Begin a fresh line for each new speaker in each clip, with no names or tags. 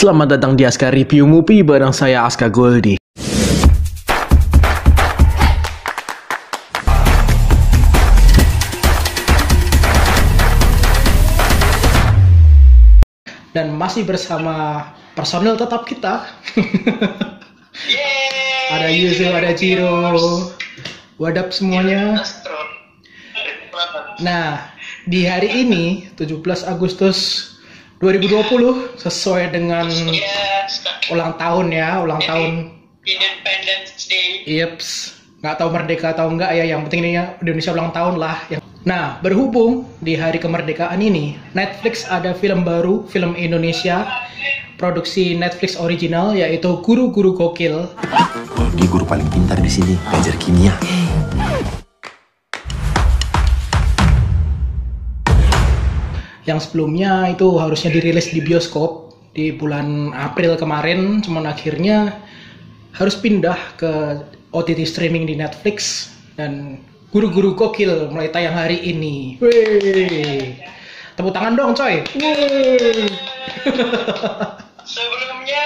Selamat datang di Aska Review Movie bareng saya Aska Goldi. Dan masih bersama personil tetap kita. Ada Yuzu, ada Jiro. Wadap semuanya. Nah, di hari ini 17 Agustus 2020 sesuai dengan ulang tahun
Independence Day.
Yeps, nggak tahu merdeka atau enggak ya, yang penting ini Indonesia ulang tahun lah. Nah, berhubung di hari kemerdekaan ini Netflix ada film baru, film Indonesia produksi Netflix original, yaitu Guru-Guru Gokil.
Dia guru paling pintar di sini, belajar kimia.
Yang sebelumnya itu harusnya dirilis di bioskop di bulan April kemarin, cuman akhirnya harus pindah ke OTT streaming di Netflix, dan Guru-Guru Gokil mulai tayang hari ini. Wey. Tepuk tangan dong coy.
Sebelumnya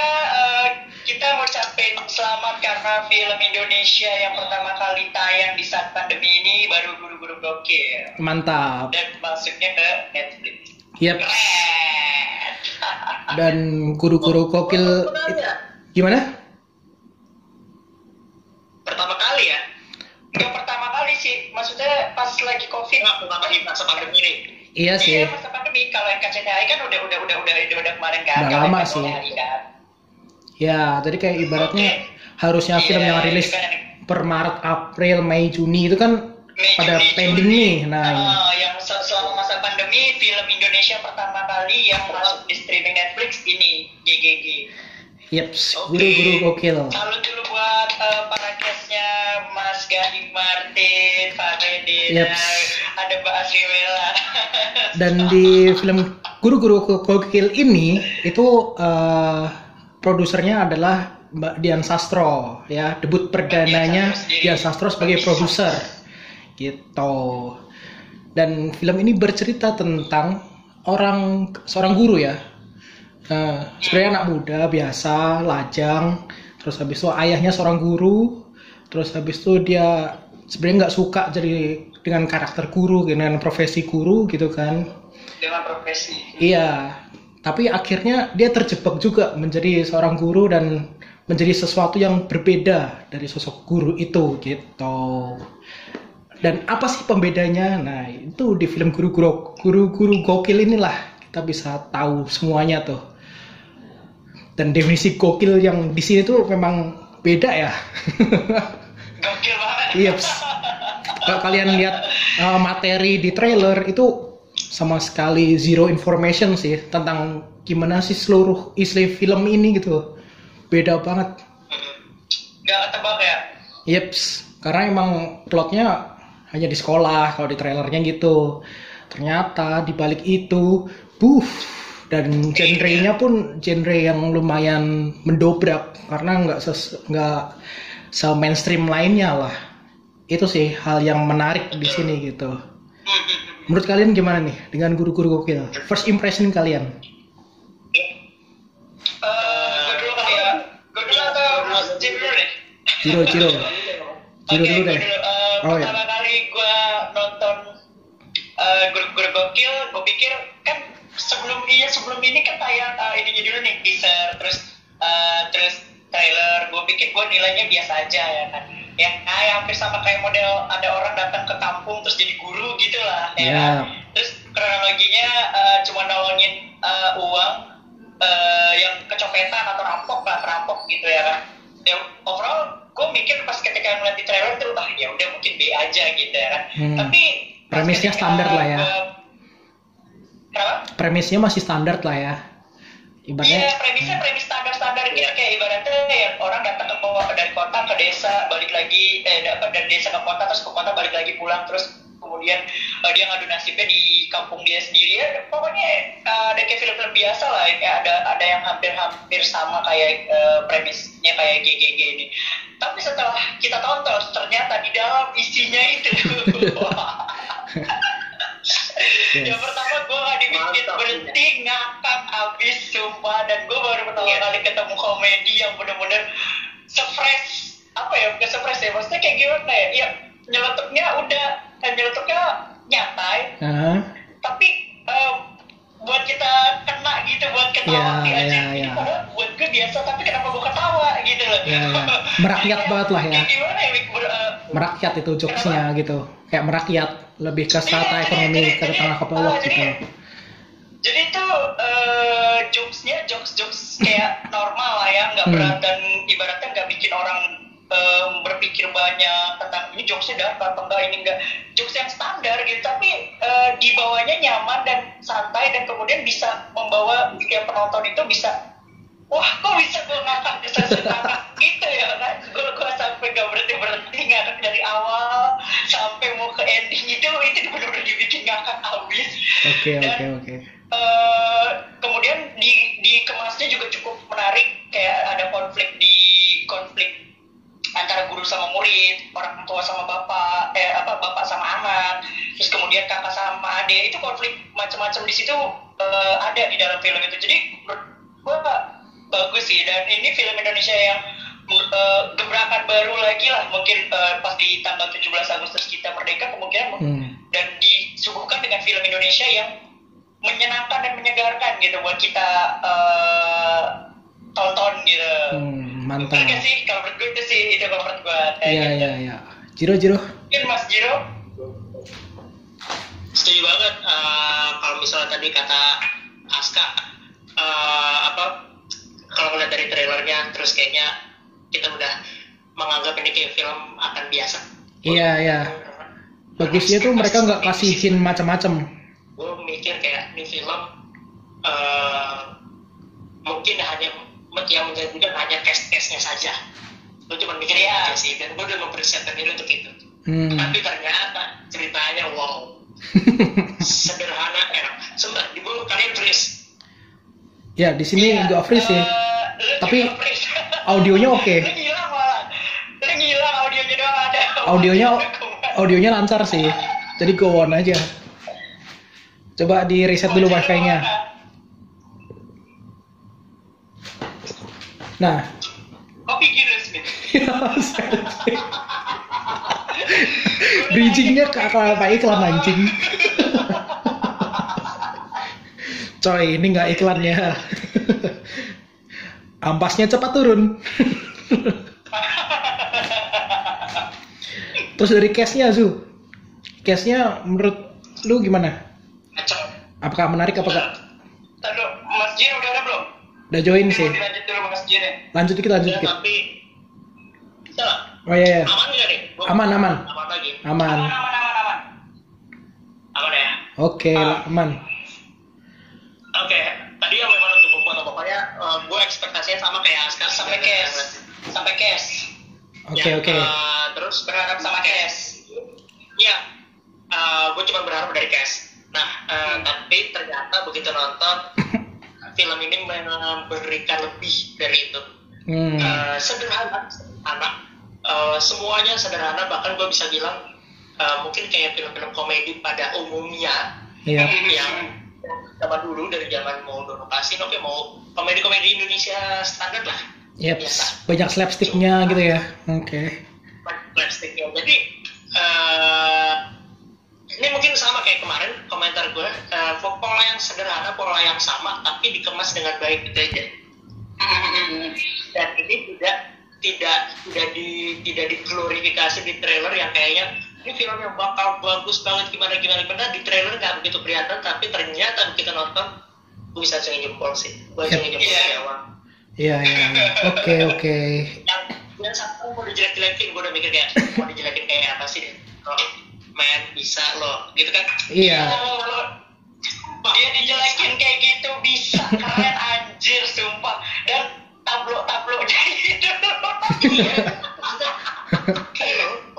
kita mau ucapin selamat karena film Indonesia yang pertama kali tayang di saat pandemi ini baru Guru-Guru Gokil.
Mantap.
Dan masuknya ke Netflix.
Yep.
Keren.
Dan Guru-Guru Gokil gimana?
Pertama kali ya? Enggak pertama kali sih, maksudnya pas lagi COVID. Pertama di masa pandemi ini.
Iya sih.
Iya, masa pandemi. Kalau NKCTHI kan udah kemarin kan.
Udah lama sih.
Kan?
Ya, jadi kayak ibaratnya harusnya film yang rilis per Maret, April, Mei, Juni itu kan pada pending nih. Nah,
yang selama masa pandemi film Indonesia pertama kali yang masuk di streaming Netflix ini GGG.
Yeps, Guru-Guru Gokil.
Salut dulu buat para guestnya, Mas Gading Martin, Pak Redin, ada Mbak Asriwela.
Dan di film Guru-Guru Gokil ini itu produsernya adalah Mbak Dian Sastro, ya, debut perdananya Dian Sastro sebagai produser, gitu. Dan film ini bercerita tentang seorang guru ya. Sebenarnya anak muda biasa, lajang, terus habis itu ayahnya seorang guru, terus habis itu dia sebenarnya nggak suka jadi dengan karakter guru, dengan profesi guru gitu kan.
Dengan profesi.
Iya, tapi akhirnya dia terjebak juga menjadi seorang guru dan menjadi sesuatu yang berbeda dari sosok guru itu gitu. Dan apa sih pembedanya? Nah, itu di film Guru-Guru Gokil inilah kita bisa tahu semuanya tuh. Dan definisi gokil yang di sini tuh memang beda ya.
Gokil banget.
Iya. Kalau kalian lihat materi di trailer itu sama sekali zero information sih tentang gimana sih seluruh isi film ini gitu. Beda banget.
Gak ketebak ya?
Yeps, karena emang plotnya hanya di sekolah kalau di trailernya gitu. Ternyata di balik itu, dan genre-nya pun genre yang lumayan mendobrak karena nggak se-mainstream lainnya lah. Itu sih hal yang menarik di sini gitu. Menurut kalian gimana nih dengan Guru-Guru Gokil? First impression kalian?
Gue dulu kali ya. Gue dulu atau Mas Jim dulu deh?
Jiro dulu deh.
Pertama kali gue nonton Guru-Guru Gokil, gue pikir kan sebelum ini kan tayang ininya dulu nih, teaser, terus trailer. Gue pikir gue nilainya biasa aja ya kan. Ya hampir sama kayak model ada orang datang ke kampung terus jadi guru gitu lah ya kan? Terus kronologinya cuma nolongin uang yang kecopetan atau perampok gitu ya kan. Ya overall gue mikir pas ketika ngeliat di trailer itu ya udah mungkin B aja gitu ya kan. Tapi
premisnya standar lah ya.
Kenapa?
Premisnya masih standar lah ya.
Iya, premis standar gitu, kayak ibaratnya yang orang datang dari kota ke desa, balik lagi dari desa ke kota, terus ke kota balik lagi pulang, terus kemudian dia ngadu nasibnya di kampung dia sendiri ya. Pokoknya ada kayak film-film biasa lah, kayak ada yang hampir sama kayak premisnya kayak GGG ini. Tapi setelah kita tonton, ternyata di dalam isinya itu Yang pertama gue gak dibikin berhenti ngakak abis sumpah, dan gue baru pertama pertama kali ketemu komedi yang benar-benar se-fresh, apa ya, bukan se-fresh ya, maksudnya kayak gimana ya, ya nyeletuknya nyantai, tapi buat kita kena gitu, buat ketawa
Iya.
padahal buat gue biasa, tapi kenapa gue ketawa gitu loh.
Iya. Merakyat banget lah ya.
Kayak gimana ya,
Merakyat itu jokesnya gitu. Kayak merakyat, lebih ke strata ekonomi ke tengah ke bawah gitu.
Jadi itu jokes kayak normal lah ya, nggak berat dan ibaratnya nggak bikin orang berpikir banyak tentang ini jokesnya dapat apa enggak, ini enggak, jokes yang standar gitu, tapi dibawanya nyaman dan santai, dan kemudian bisa membawa setiap penonton itu bisa, wah kok bisa gue ngakak gitu ya kan, gue sampai gak berhenti ngakak dari awal sampai mau ke ending itu benar-benar dibikin ngakak abis.
Oke.
Kemudian dikemasnya juga cukup menarik, kayak ada konflik antara guru sama murid, orang tua sama bapak, bapak sama anak, terus kemudian kakak sama adik, itu konflik macam-macam di situ ada di dalam film itu. Jadi menurut gue bagus sih, dan ini film Indonesia yang gebrakan baru lagi lah, mungkin pas di tanggal 17 Agustus kita merdeka kemungkinan, dan disuguhkan dengan film Indonesia yang menyenangkan dan menyegarkan gitu buat kita tonton gitu.
Mantap.
Betul sih, kalau menurut gue itu sih, itu menurut gue.
Iya. Jiro.
Mungkin Mas Jiro?
Setuju banget. Kalau misalnya tadi kata Aska, kalau ngeliat dari trailernya, terus kayaknya kita udah menganggap ini kayak film akan biasa.
Iya. Bagusnya tuh mereka nggak kasihin macam-macam.
Gue mikir kayak ini film mungkin hanya yang menjadikan hanya cast-castnya saja. Gue cuma mikir aja sih, dan gue udah mempersiapkan diri untuk itu. Tapi ternyata ceritanya wow, sederhana, enak. Sebentar, di bawah kalian freeze.
Ya di sini nggak freeze sih, tapi audionya oke.
Lu ngilang audionya doang ada.
Audionya lancar sih, jadi go on aja. Coba di reset dulu wifi-nya. Nah.
Kopi Guinness nih.
Bridging-nya ke apa iklan anjing. Coy, ini nggak iklannya. Ampasnya cepat turun. Terus dari case-nya, Zu. Case-nya menurut lu gimana? Apakah menarik apa enggak?
Tadi Mas Jin udah ada belum?
Udah join sih.
Lanjut dulu Mas Jin ya.
Lanjut dikit.
Tapi bisa lah.
Oh iya.
Aman nggak nih?
Aman.
Aman lagi.
Aman
ya.
Oke, aman.
Oke, tadi yang memang untuk pokoknya gue ekspektasinya sama kayak Askar
sampai cash.
Oke.
Terus berharap sama cash. Iya, gue cuma berharap dari cash. Nah, tapi ternyata begitu nonton film ini memberikan lebih dari itu. Sederhana. Semuanya sederhana, bahkan gue bisa bilang mungkin kayak film-film komedi pada umumnya.
Iya.
Yang zaman dulu, dari zaman mau Donopassin, mau komedi-komedi Indonesia standar lah.
Yep.
Biasa.
Banyak slapsticknya gitu ya. Oke.
Slapsticknya. Jadi ini mungkin sama kayak kemarin komentar gue, pola yang sederhana, pola yang sama, tapi dikemas dengan baik gitu aja. Dan ini tidak diglorifikasi di trailer yang kayaknya ini film yang bakal bagus banget gimana di trailer nggak begitu kelihatan, tapi ternyata begitu nonton gue bisa cengin jempol sih, gue cengin jempol dari awal.
Iya. Oke.
Yang satu mau dijelek-jelekin, gue udah mikir kayak mau dijelekin kayak apa sih? Man bisa lo, gitu kan?
Iya.
Dia dijelekin kayak gitu bisa keren anjir sumpah, dan tablo-tablonya gitu.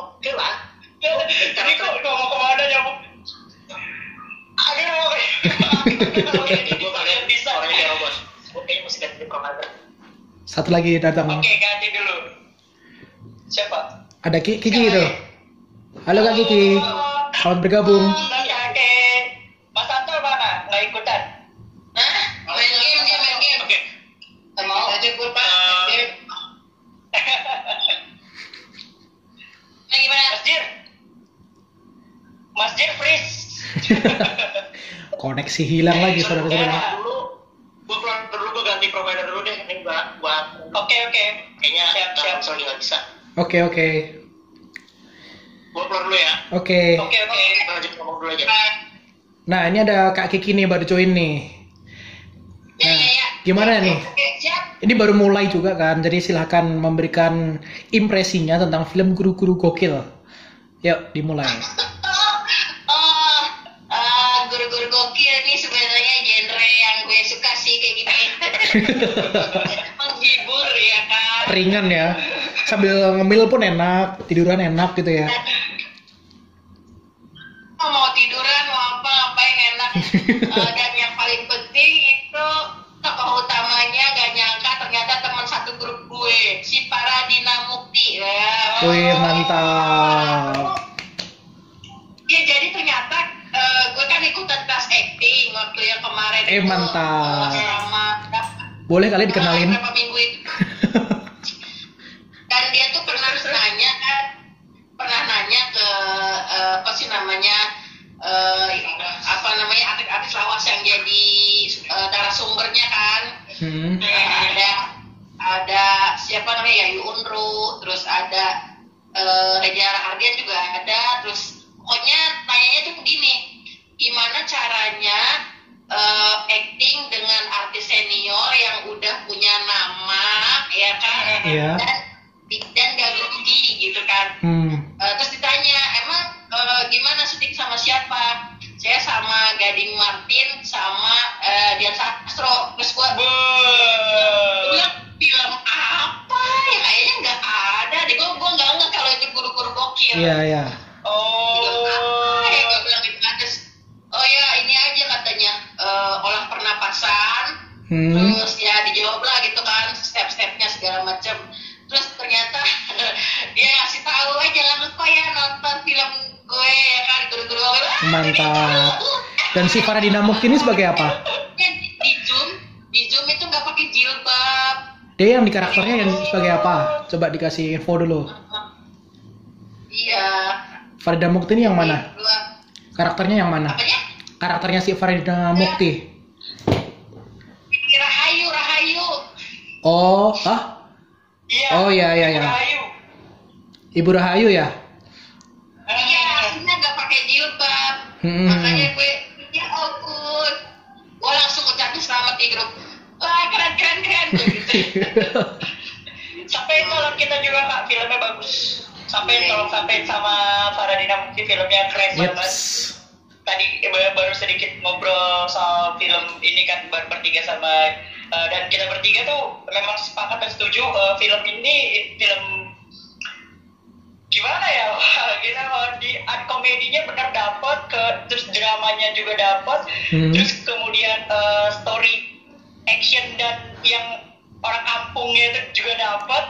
Oke lah.
Jadi kok mau kemana nyambung? Aduh,
gue kalian bisa orangnya kayak robot. Oke, mesti ganti provider.
Satu lagi datang.
Oke, ganti dulu. Siapa?
Ada Kiki itu. Halo Kak Kiki. Selamat bergabung.
Oke. Mas Anto mana? Nggak ikutan?
Hah? Main game. Oke. Gak mau aja gue Pak. Nah gimana?
Mas Jir freeze.
Koneksi hilang lagi saudara-saudara.
Gue ganti provider dulu deh. Ini buat.
Oke.
Kayaknya
siap.
Sony nggak bisa.
Oke.
Gue keluar dulu ya.
Oke.
Kita lanjut ngomong dulu aja.
Nah, ini ada Kak Kiki nih baru join nih.
Ya.
Gimana nih?
Oke, siap.
Ini baru mulai juga kan, jadi silahkan memberikan impresinya tentang film Guru-Guru Gokil. Yuk, dimulai.
Guru-guru gokil ini sebenarnya genre yang gue suka sih kayak gini. Menghibur ya kan.
Ringan ya, sambil ngemil pun enak, tiduran enak gitu ya.
Mau tiduran, mau apa yang enak. Dan yang paling penting itu tokoh utamanya gak nyangka ternyata teman satu grup gue, si Paradina Mukti.
Wih, mantap.
Ya jadi ternyata gue kan ikutan kelas acting waktu yang kemarin.
Mantap.
Sama
Boleh kali dikenalin?
Berapa minggu itu. Dan dia tuh pernah nanya ke apa sih namanya artis lawas yang jadi narasumbernya kan. Ada siapa namanya Yayu Unru, terus ada Reza Rahardian juga ada, terus pokoknya tanyanya tuh begini, gimana caranya acting dengan artis senior yang udah punya nama ya kan, dan gak grogi gitu kan. Terus ditanya, emang gimana syuting sama siapa? Saya sama Gading Martin sama Dian Sastro. Terus gue bilang, film apa ya, kayaknya nggak ada deh. Gue nggak nge kalau itu guru-guru gokil.
Iya.
Apa ya, gue bilang gitu kan. Terus oh ya ini aja katanya olah pernapasan. Terus ya dijawab lah gitu kan step-stepnya segala macam. Terus ternyata dia ngasih tahu jangan lupa ya nonton film gue ya kan, guru-guru gokil.
Mantap. Dan si Paradina Mukti ini sebagai apa?
Di Zoom itu nggak pakai jilbab.
Dia yang di karakternya yang sebagai apa? Coba dikasih info dulu.
Iya.
Farida Mukti ini yang mana? Karakternya yang mana?
Apanya?
Karakternya si Farida Mukti.
Rahayu.
Oh,
Iya.
Oh iya.
Rahayu.
Ibu Rahayu ya?
Iya, aslinya nggak pakai jilbab. Makanya gue, ya ampun, gue langsung ucapin selamat di grup. Wah keren gitu.
Sampai tolong kita juga Kak, filmnya bagus. Tolong sampai sama Faradina Mukti, filmnya keren banget. Tadi baru sedikit ngobrol soal film ini kan bertiga sama dan kita bertiga tuh memang sepakat dan setuju film ini film gimana ya, kita di komedinya benar dapat, terus dramanya juga dapat, terus kemudian story action dan yang orang kampungnya itu juga dapat,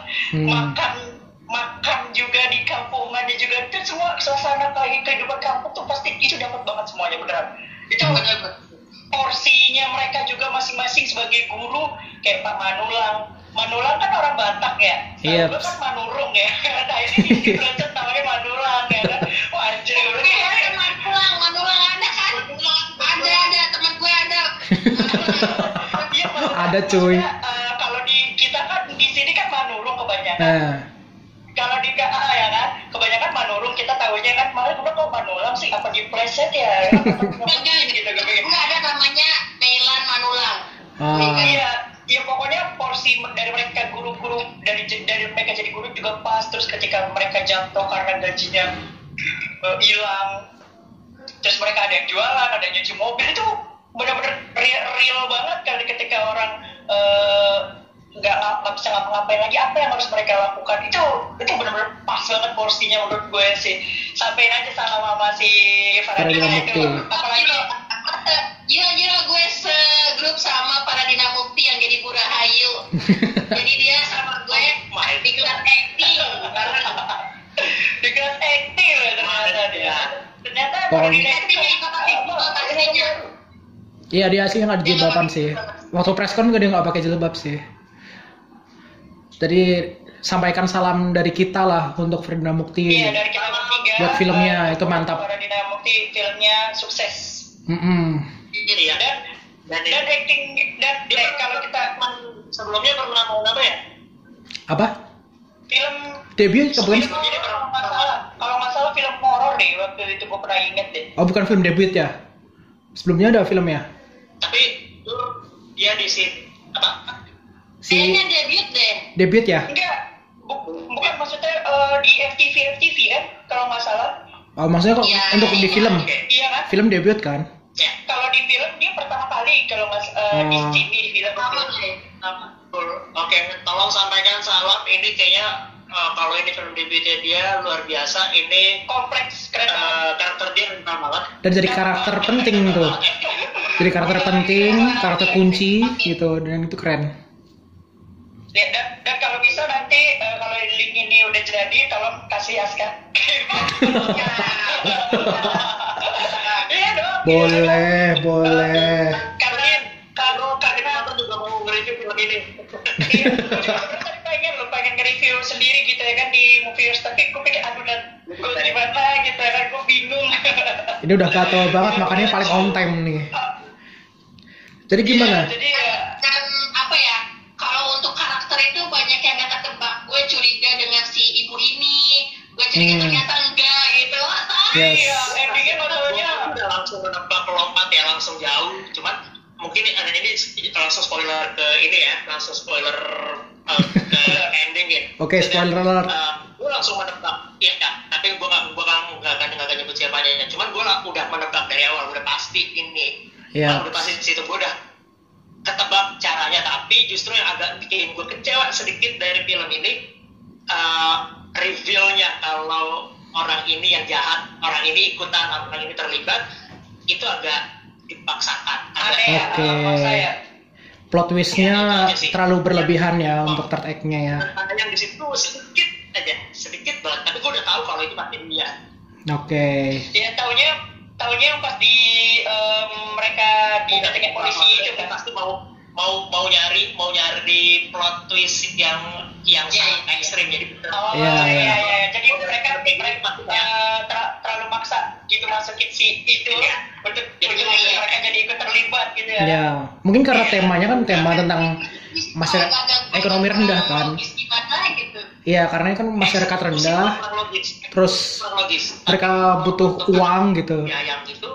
makan juga di kampungannya juga, itu semua suasana kehidupan kampung tuh pasti itu dapat banget semuanya beneran. Itu benar. Porsinya mereka juga masing-masing sebagai guru kayak Pak Manulang kan orang Batak ya.
Iya.
Gue kan Manurung ya. Nah ini di Belacan namanya Manulang ya kan. Wah anjir gue
Ada Manulang ada kan? Ada teman gue ada.
Ada cuy.
Kalau di kita kan di sini kan Manurung kebanyakan. Kalau di KA ya kan, kebanyakan Manurung kita tahunya kan, malah gue kok Manulang sih, apa di preset ya?
Enggak ada namanya Meilan Manulang.
Iya pokoknya porsi dari mereka guru-guru dari mereka jadi guru juga pas, terus ketika mereka jatuh karena gajinya hilang, terus mereka ada yang jualan, ada yang nyuci mobil, itu benar-benar real banget kali ketika orang nggak bisa ngapa-ngapain lagi, apa yang harus mereka lakukan, itu benar-benar pas banget porsinya menurut gue sih. Sampein aja sama mama si Faradina itu, apalagi
Gila gue segrup sama Paradina Mukti yang jadi Bu Rahayu. Jadi dia sama gue di kelas acting.
Di kelas acting loh ternyata dia. Ternyata Paradina
acting yang pakai jilbab aslinya.
Iya dia aslinya nggak ada jilbaban sih. Waktu preskon juga dia nggak pakai jilbab sih. Jadi sampaikan salam dari kita lah untuk Ferdinand Mukti.
Iya, dari kita bertiga.
Buat filmnya, itu mantap.
Ferdinand Mukti filmnya sukses.
Iya.
Dan acting dan kalau kita
sebelumnya pernah mau apa ya?
Apa?
film
Debut kebetulan?
jadi kalau nggak salah film horor deh waktu itu gue pernah inget deh.
Oh, bukan film debut ya? Sebelumnya ada filmnya?
Tapi itu dia di sini apa?
Kayaknya debut deh.
Debut ya?
Enggak, bukan maksudnya di FTV kan kalau nggak salah.
Oh, maksudnya kok
Ya,
untuk di film?
Iya kan?
Film debut kan?
Ya.
Kalau di film dia pertama kali kalau nggak di film.
Oke, tolong sampaikan salam. Ini kayaknya kalau ini film debutnya dia luar biasa. Ini
Kompleks keren.
karakter dia rendah banget.
Dan jadi karakter penting tuh. Jadi karakter penting, karakter kunci gitu, dan itu keren.
Ya, dan kalau bisa nanti kalau link ini udah jadi tolong kasih Aska. Iya dong.
Boleh.
Karena
Karena aku juga mau nge-review film ini.
iya, tadi pengen nge-review sendiri gitu ya kan di Movieverse, tapi gue pikir aduh dan gue gimana gitu ya kan, gue bingung.
Ini udah gatel banget, makanya paling on time nih. Jadi gimana?
Jadi ya,
Dan apa ya? Kalau untuk karakter itu banyak yang nggak ketebak. Gue curiga dengan si ibu ini. Gue curiga ternyata enggak gitu.
Yes.
iya, endingnya nggak taunya.
Udah langsung menebak lompat ya, langsung jauh. Cuman mungkin ada ini langsung spoiler ke ini ya, langsung spoiler ke ending ya.
Oke, spoiler alert.
Gue langsung menebak, ya, tapi gue nggak akan nyebut siapanya. Cuman gue udah menebak dari awal, udah pasti ini.
Iya.
Udah pasti di situ gue udah ketebak caranya, tapi justru yang agak bikin gue kecewa sedikit dari film ini reveal-nya kalau orang ini yang jahat, orang ini ikutan, orang ini terlibat, itu agak dipaksakan.
Aneh ya,
Oke.
menurut saya.
Plot twist-nya terlalu berlebihan ya untuk third act-nya ya.
Ada yang di situ sedikit banget, tapi gue udah tahu kalau itu pasti dia.
Oke.
Ya taunya yang pas di mereka didatengin polisi itu kan.
Pasti mau nyari di plot twist yang sangat ekstrim, jadi
Oh
Iya.
Jadi mereka terlalu maksa gitu masukin si itu untuk mereka jadi ikut terlibat gitu ya.
Ya, mungkin karena temanya kan tema tentang masyarakat ekonomi rendah kan.
Gimana gitu.
Iya, karena kan masyarakat rendah, terus
logis.
mereka butuh uang gitu.
Ya yang itu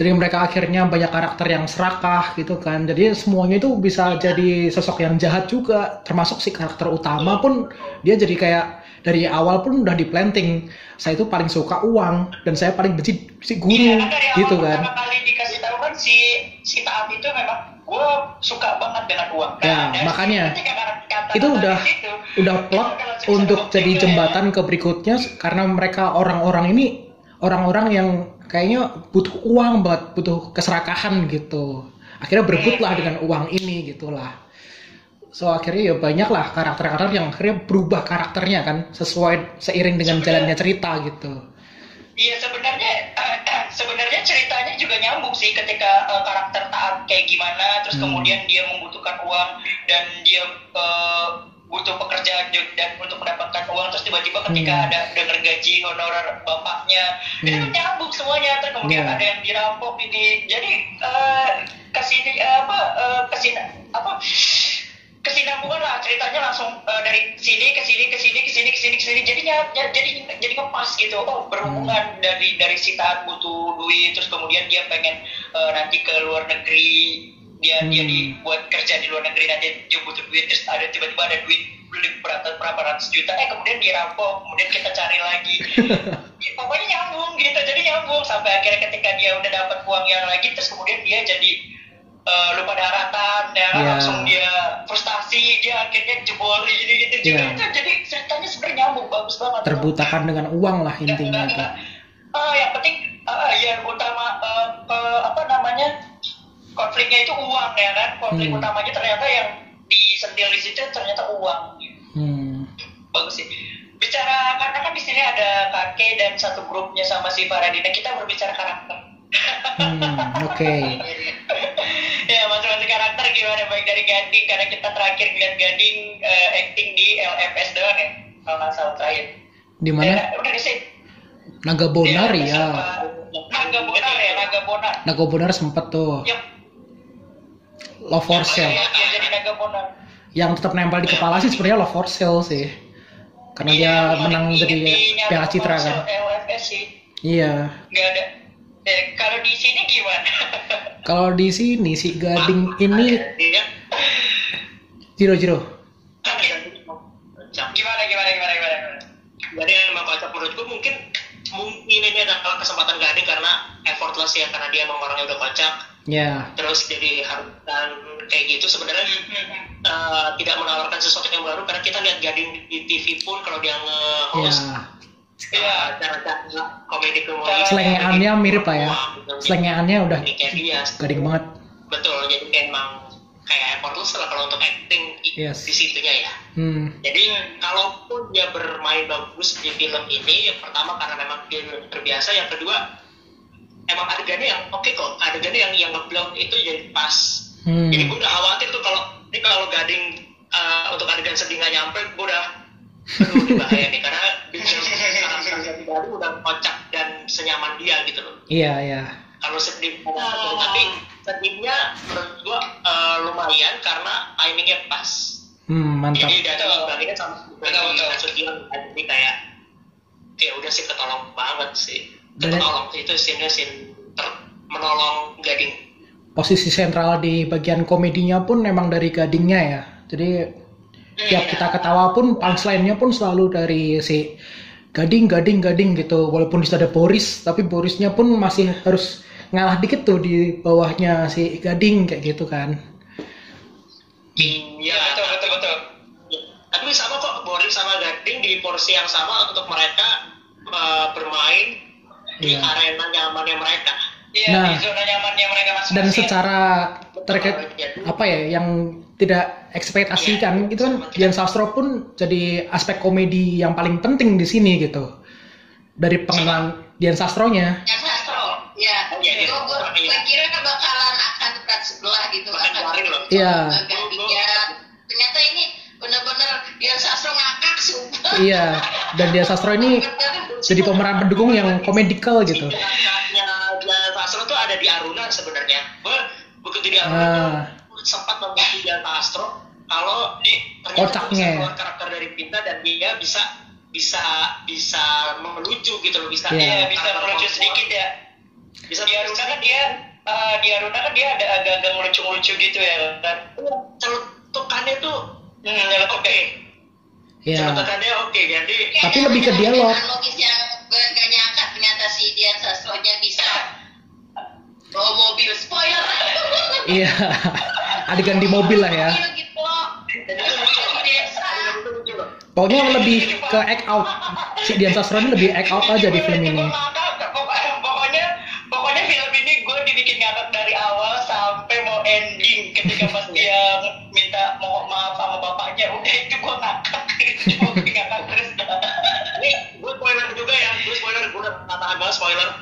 Jadi mereka akhirnya banyak karakter yang serakah gitu kan. Jadi semuanya itu bisa jadi sosok yang jahat juga. Termasuk si karakter utama pun dia jadi kayak dari awal pun udah di planting. Saya itu paling suka uang dan saya paling benci si guru
Iya, dari awal
gitu kan.
pertama kali dikasih tahu kan si Taat itu memang gue suka banget dengan uang.
Ya,
dari
makanya
situ ketika kata-kata
itu
dari
udah
situ,
plot
itu kalau cerita
untuk
waktu
jadi
itu ya.
jembatan ke berikutnya karena mereka orang-orang ini orang-orang yang kayaknya butuh uang banget, butuh keserakahan gitu. Akhirnya berebutlah dengan uang ini gitulah. So akhirnya ya banyak lah karakter-karakter yang akhirnya berubah karakternya kan sesuai seiring dengan jalannya cerita gitu.
Iya sebenarnya ceritanya juga nyambung sih ketika karakter Taat kayak gimana, terus kemudian dia membutuhkan uang dan dia butuh pekerjaan dan untuk mendapatkan uang, terus tiba-tiba ketika ada dengar gaji honorer bapaknya itu kan nyambung semuanya, terus kemudian ada yang dirampok ini, jadi kesinambungan lah ceritanya langsung dari sini ke sini jadi ngepas gitu. Oh berhubungan dari si Taat butuh duit, terus kemudian dia pengen nanti ke luar negeri, dia dibuat kerja di luar negeri, nanti dia butuh duit, terus ada tiba-tiba ada duit berapa ratus juta, kemudian dirampok, kemudian kita cari lagi. Ya, pokoknya nyambung gitu, jadi nyambung sampai akhirnya ketika dia udah dapat uang yang lagi, terus kemudian dia jadi lupa daratan ya, langsung dia frustasi, dia akhirnya jebol gitu juga. Itu jadi ceritanya sebenarnya nyambung, bagus banget.
Terbutakan dengan uang lah intinya itu.
Yang penting yang utama konfliknya itu uang ya kan. Konflik utamanya ternyata yang disentil di situ ternyata uang. Bagus sih. Bicara karena kan di sini ada kakek dan satu grupnya sama si Faradina, kita berbicara karakter.
Oke.
Ya, masing-masing karakter gimana, baik dari Gading, karena kita terakhir lihat Gading acting di LFS doang ya, kalau nggak salah terakhir.
Di mana?
Udah sih.
Naga Bonar ya.
Naga Bonar ya, Naga Bonar.
Naga Bonar sempet tuh.
Yang
Love for Sale.
dia jadi Naga Bonar.
Yang tetap nempel di kepala sih sebenarnya Love for Sale sih. Karena dia menang dari Piala Citra kan.
LFS sih.
Iya.
Nggak ada. Kalau di sini gimana?
Kalau di sini si Gading ini
Dia
Jiro.
Gimana?
Jadi emang kocak menurutku mungkin ini adalah kesempatan Gading karena effortless ya, karena dia emang orangnya udah kocak.
Ya.
Terus jadi harus dan kayak gitu sebenarnya tidak menawarkan sesuatu yang baru, karena kita lihat Gading di TV pun kalau dia nge-host cara-cara komedi
Selengeannya mirip lah ya. Selengeannya udah
kayak dia
Gading banget.
betul, jadi kayak emang kayak effortless lah kalau untuk acting
Yes.
di situnya ya. Jadi kalaupun dia bermain bagus di film ini, yang pertama karena memang dia terbiasa, yang kedua emang adegannya yang oke kok, adegannya yang ngeblok itu jadi pas. Jadi gue udah khawatir tuh kalau Gading untuk adegan sedih nggak nyampe, gue udah aduh bahaya nih, karena karakter Gading udah kocak dan senyaman dia gitu loh.
Iya.
Kalau sedih tapi sedihnya menurut gue lumayan karena timingnya pas.
Mantap.
Jadi dari bagian sama Nasution, jadi kayak ya udah sih ketolong banget sih. Ketolong itu scene menolong Gading.
Posisi sentral di bagian komedinya pun memang dari Gadingnya ya. Jadi tiap kita ketawa pun punchline-nya pun selalu dari si Gading gitu. Walaupun di situ ada Boris, tapi Borisnya pun masih harus ngalah dikit tuh di bawahnya si Gading kayak gitu kan.
Iya, betul. Tapi sama kok Boris sama Gading di porsi yang sama untuk mereka bermain di arena nyamannya mereka.
Iya,
Nah,
di zona nyamannya mereka masing-masing.
dan secara terkait apa ya yang tidak ekspektasi kan itu kan Dian Sastro pun jadi aspek komedi yang paling penting di sini gitu. Dari pengenalan Dian Sastronya.
Dian Sastro, ya. Gue kira bakalan akan berat sebelah gitu,
Iya.
Gantinya. Ternyata ini benar-benar Dian Sastro ngakak sumpah.
Iya. Dan Dian Sastro ini jadi pemeran pendukung yang komedikal gitu.
Dian Sastro tuh ada di Aruna sebenarnya. Begitu di Aruna sempat membantu Dian Sastro kalau ternyata bisa keluar karakter dari Pinta dan dia bisa melucu gitu loh, bisa
melucu sedikit ya. Bisa di Aruna kan dia ada agak-agak ngelucu-ngelucu gitu ya kan.
Celutukannya tuh oke.
Iya.
Celutukannya oke, jadi
tapi lebih ke dialog.
Logis yang gak nyangka ternyata si Dian Sastronya bisa bawa mobil, spoiler.
Iya. Adegan di mobil lah ya. Pokoknya lebih ke act out. Si Dian Sastro ini lebih act out aja di film ini.
Pokoknya film ini gue dibikin ngakak dari awal sampai mau ending. Ketika pas dia minta mohon maaf sama bapaknya, udah itu gue ngakak. Gue ngakak terus.
Ini gue spoiler juga ya, gue udah tahan banget spoiler.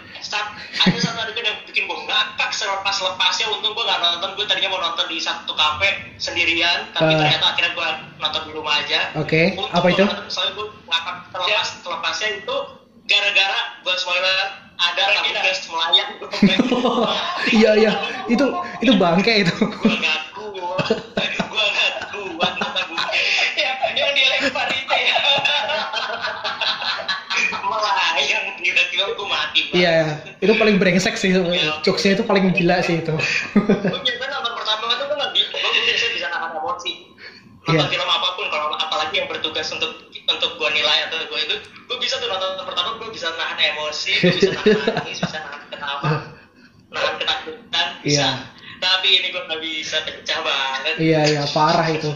Ada satu adegan yang bikin gue ngakak selepas-lepasnya. Untung gue gak nonton, gue tadinya mau nonton di satu kafe sendirian, tapi ternyata akhirnya gue nonton di rumah aja.
Oke, apa itu?
Soalnya gue ngakak selepasnya itu gara-gara gue spoiler ada tabung gas melayang.
Iya, itu bangke itu.
Gue gak kuat tabung gas.
Yang dia lempar itu ya.
Melayang, tiba-tiba gue mati banget.
Iya, itu paling brengsek sih. Jokesnya itu paling gila sih itu.
Gue biasanya nonton pertama itu gue biasanya bisa nahan emosi. Nonton film apapun, kalau apalagi yang bertugas untuk gue nilai atau gue bisa tuh nonton pertama, gue bisa nahan emosi, gue bisa nahan nangis, bisa nahan ketawa, nahan ketakutan, bisa. Tapi ini gue nggak bisa, pecah banget.
Iya, parah itu.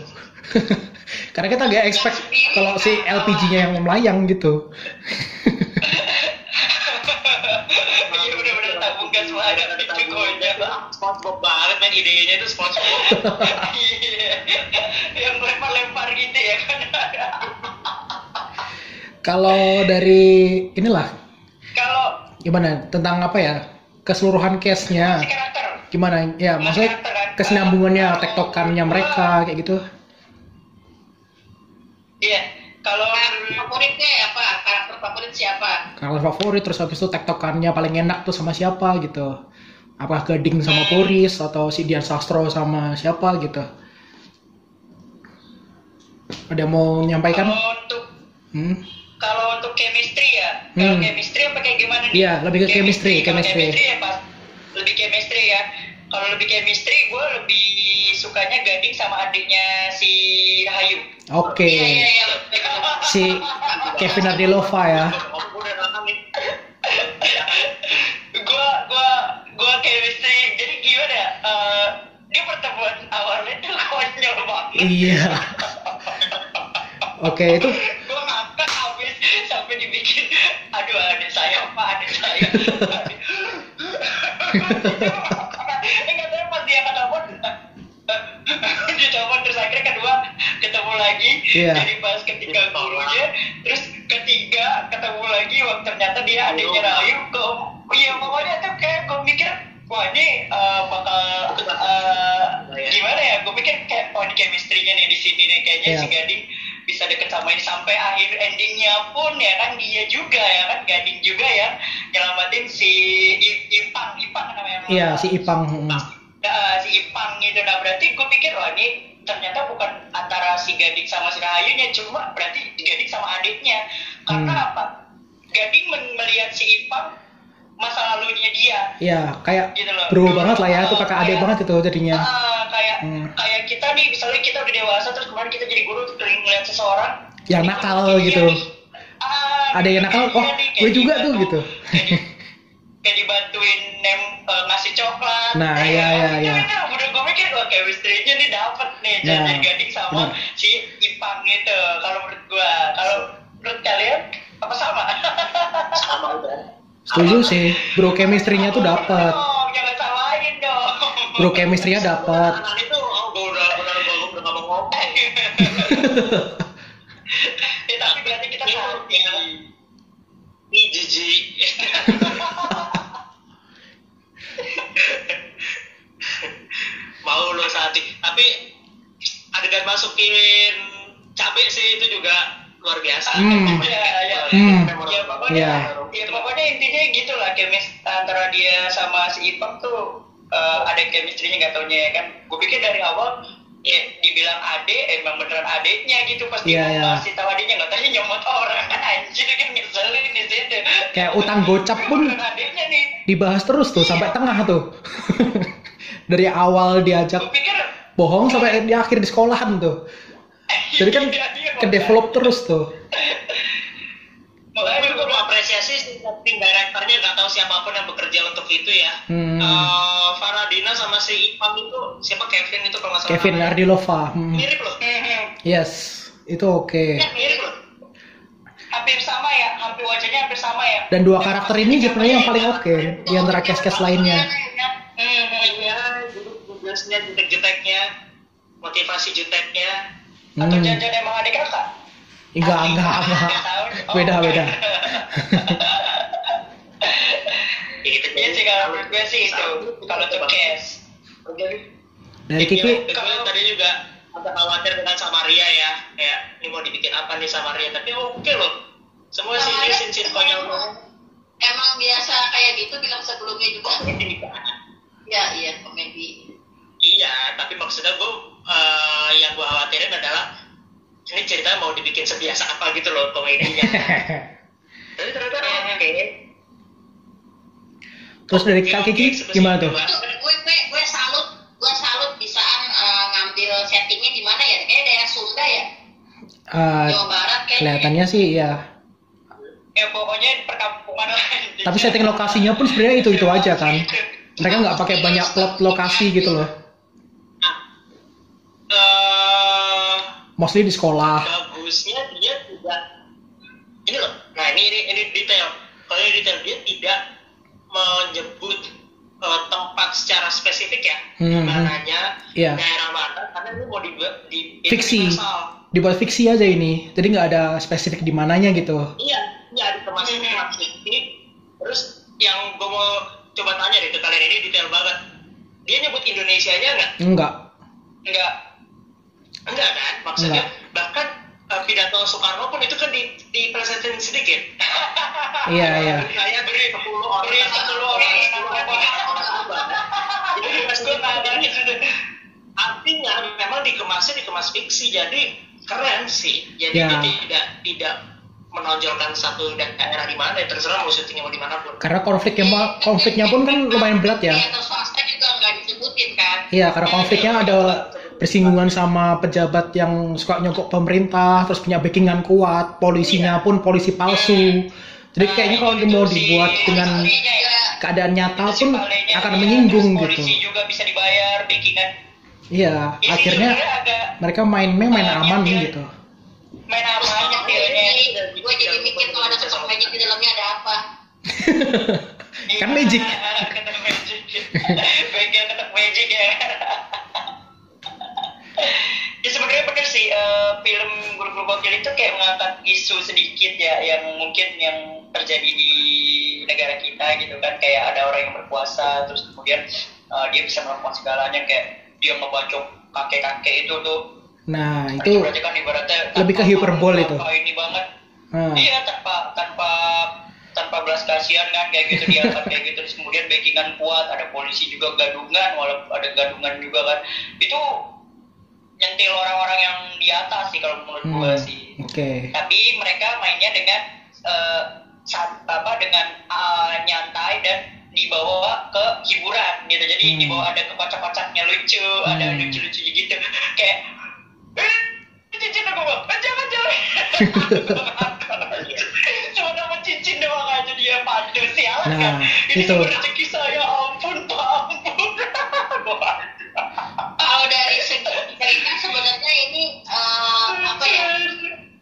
Karena kita nggak expect kalau si LPG-nya yang melayang gitu.
Iya benar-benar tabung gas melayang tapi cukupnya.
SpongeBob banget men, idenya itu SpongeBob.
Iya, yang lempar-lempar gitu ya kan.
Kalau dari inilah,
kalau
gimana tentang apa ya keseluruhan case-nya?
si karakter,
Gimana? Ya, maksudnya
karakter kan.
kesinambungannya, tektokannya mereka kayak gitu.
Iya, kalau
Karakter favoritnya apa? Karakter favorit siapa?
Karakter favorit, terus habis itu tektokannya paling enak tuh sama siapa gitu. Apakah Gading sama Puris atau si Dian Sastro sama siapa gitu. Ada mau menyampaikan?
Kalau untuk chemistry ya, kalau chemistry apa kayak gimana nih?
Iya, lebih ke chemistry.
Kalau chemistry ya pas lebih chemistry ya. Kalau lebih chemistry, gue lebih sukanya Gading sama adiknya si Rahayu.
Oke.
Iya.
Si Kevin Ardilova ya.
Gua chemistry. Jadi gimana ya? Dia pertemuan awalnya tuh konyol banget.
Iya. Oke, itu
Gue ngakak habis sampai dibikin, aduh adik saya pak, adik saya. Nggak tahu pas dia ketemu, ditelepon terus akhirnya kedua ketemu lagi.
Iya.
Jadi pas ketiga gurunya, terus ketiga ketemu lagi, wah ternyata dia adiknya Rahayu. Iya pokoknya tuh kayak gue mikir, wah ini bakal gimana ya? Gue pikir kayak oh ini chemistry-nya nih di sini nih kayaknya
Iya.
si Gading bisa deket sama ini sampai akhir endingnya pun ya kan dia juga ya kan Gading juga ya nyelamatin si Ipang namanya.
iya si Ipang.
Nah, si Ipang gitu. Nah berarti gue pikir wah ini ternyata bukan antara si Gading sama si Rahayunya, cuma berarti Gading sama adiknya. Karena apa? Gading melihat si Ipang masa lalunya dia.
Iya, kayak
Gitu loh.
bro banget lah ya, tuh kakak adik
Kayak-
banget itu jadinya.
Kayak kita nih misalnya kita udah dewasa terus kemarin kita jadi guru sering ngeliat seseorang
Yang
jadi
nakal
guru,
gitu.
dia nih,
Ada yang nakal, oh gue juga tuh gitu.
kayak dibantuin ngasih coklat.
Nah, iya.
Udah gue mikir wah chemistry-nya nih dapet nih
Nah,
jadi Gading sama
benar.
si Ipang gitu. Kalau menurut gue, kalau menurut kalian apa sama?
Sama udah.
Setuju sih, bro chemistry-nya tuh dapet.
Jangan samain dong.
Bro chemistry-nya dapet.
Anak itu gue udah nggak mau ngomong.
Ya, tapi berarti kita ngerti.
Ih jijik. Mau lo saat ini. Tapi adegan masukin cabai sih itu juga luar biasa.
Iya.
Iya.
Ya pokoknya intinya gitulah antara dia sama si Ipang tuh ada chemistry-nya nggak taunya ya kan. Gue pikir dari awal ya dibilang adek emang beneran adeknya gitu pas dia
Iya.
kasih tahu adeknya nggak taunya nyomot orang anjir kan ngeselin di situ.
Kayak utang gocap pun
Beneran adeknya nih.
dibahas terus tuh sampai tengah tuh. Dari awal diajak
Gue pikir
bohong sampai di akhir di sekolahan tuh. Jadi kan ke develop terus tuh.
makanya
Tapi
gue
gue apresiasi si casting directornya nggak tahu siapapun yang bekerja untuk itu ya. Faradina sama si Ipang itu siapa Kevin itu kalau nggak salah.
Kevin
namanya.
Ardilova.
Mirip loh.
Yes, itu oke.
Mirip loh.
hampir sama ya, hampir wajahnya hampir sama ya.
Dan dua karakter ini sebenarnya yang paling oke di antara cast-cast lainnya.
Iya, duduk tugasnya jutek-juteknya, motivasi juteknya.
Atau jangan emang adik kakak?
Enggak. Beda.
Gitu.
Iya sih kalau menurut gue sih itu kalau untuk case.
Dari Kiki,
Kalau tadi juga agak khawatir dengan Samaria ya, kayak ini mau dibikin apa nih Samaria, tapi oke loh. Semua sih
Samaria
sin konyol.
Emang biasa kayak gitu film sebelumnya juga. Iya, komedi.
Iya, tapi maksudnya gue yang gue khawatirin adalah ini ceritanya mau dibikin sebiasa apa gitu loh komedinya. Tapi ternyata oke.
terus dari Kak Kiki gimana tuh?
Gue salut bisaan ngambil settingnya di mana ya? Kayak daerah Sunda ya, Jawa Barat kayaknya.
Kelihatannya sih ya.
Ya pokoknya perkampungan lah.
Tapi setting lokasinya pun sebenarnya itu aja kan. Mereka nggak pakai banyak plot lokasi gitu loh. Mostly di sekolah.
Bagusnya dia tidak ini loh. Nah ini detail. Kalau ini detail dia tidak menyebut tempat secara spesifik ya. Mananya
Iya.
daerah mana karena ini mau di
Fiksi.
universal.
Dibuat fiksi aja ini. Jadi nggak ada spesifik di mananya gitu.
Iya dikemas fiksi. Terus yang gue mau coba tanya deh ke kalian ini detail banget. dia nyebut Indonesianya nggak?
Enggak.
Enggak kan? Maksudnya bahkan pidato Soekarno pun itu kan dipresentin sedikit.
Iya.
Saya beri 10 orang. Jadi artinya memang dikemas fiksi, jadi keren sih. Jadi dia tidak menonjolkan satu daerah di mana, terserah mau syutingnya mau di mana pun.
Karena konfliknya pun kan lumayan berat ya.
Atau swasta juga nggak disebutin kan?
Iya, karena konfliknya ada bersinggungan sama pejabat yang suka nyogok pemerintah, terus punya backingan kuat, polisinya pun polisi palsu. Jadi kayaknya kalau mau dibuat dengan keadaan nyata pun akan menyinggung gitu.
Polisi juga bisa dibayar backingan.
Iya, akhirnya mereka main aman gitu.
Main aman nyetilnya.
Gue jadi mikir kalau ada sosok magic di dalamnya ada apa?
Kan magic.
Ketek magic. Bagian ketek magic ya. Ya sebenarnya bener sih, film Guru-Guru Gokil itu kayak mengangkat isu sedikit ya, yang mungkin yang terjadi di negara kita gitu kan, kayak ada orang yang berkuasa terus kemudian dia bisa melakukan segalanya, kayak dia ngebacok kakek-kakek itu tuh.
Nah itu
berarti kan ibaratnya
lebih ke hiperbol itu.
Ini banget. Iya, tanpa belas kasihan kan, kayak gitu diangkat kayak gitu, terus kemudian backingan kuat, ada polisi juga gadungan, walaupun ada gadungan juga kan, itu nyentil orang-orang yang di atas sih kalau menurut gue sih.
Okay.
Tapi mereka mainnya dengan dengan nyantai dan dibawa ke hiburan gitu. Jadi dibawa ada kocak-kocaknya lucu, ada lucu-lucu gitu. Kayak cincin aku bang, jangan. Cuma dapat cincin doang aja dia pandu sialan kan. Ini cuma rezeki saya, ampun.
Kalau dari segi cerita sebenarnya ini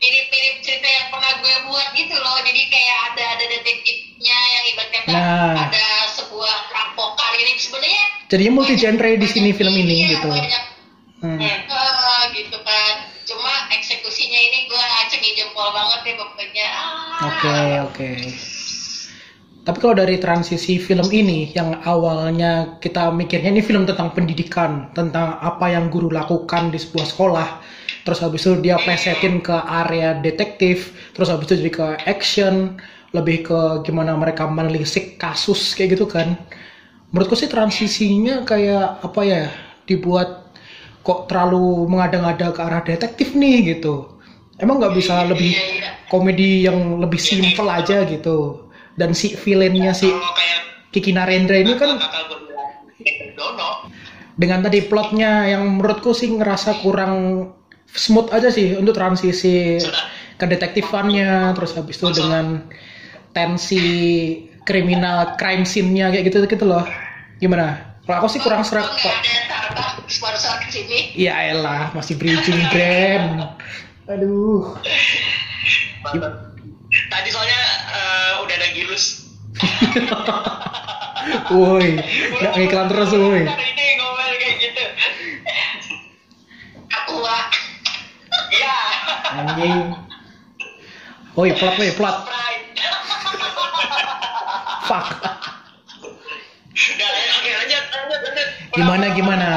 mirip-mirip cerita yang pernah gue buat gitu loh. Jadi kayak ada detektifnya yang ibaratnya ada sebuah perampokan ini sebenarnya.
Jadinya multi genre di sini film ini gitu.
Banyak gitu kan. Cuma eksekusinya ini gue acungi jempol banget ya pokoknya.
Oke. Tapi kalau dari transisi film ini, yang awalnya kita mikirnya ini film tentang pendidikan, tentang apa yang guru lakukan di sebuah sekolah, terus habis itu dia plesetin ke area detektif, terus habis itu jadi ke action, lebih ke gimana mereka menelisik kasus kayak gitu kan. Menurutku sih transisinya kayak apa ya, dibuat kok terlalu mengada-ngada ke arah detektif nih gitu. Emang nggak bisa lebih komedi yang lebih simple aja gitu. Dan si villainnya si Kiki Narendra ini kan dengan tadi plotnya yang menurutku sih ngerasa kurang smooth aja sih untuk transisi ke detektifannya, terus habis itu dengan tensi kriminal crime scene-nya kayak gitu loh. Gimana? Kalau aku sih kurang serak kok.
Ada sponsor ke sini.
Ya elah, masih bridging brand. Aduh.
Tadi soalnya udah ada Gilus.
Woi, nggak ngiklan terus woi.
Ini ngomel kayak gitu.
Aqua.
Iya.
Anjing. Woi, plot. Fuck. Gimana?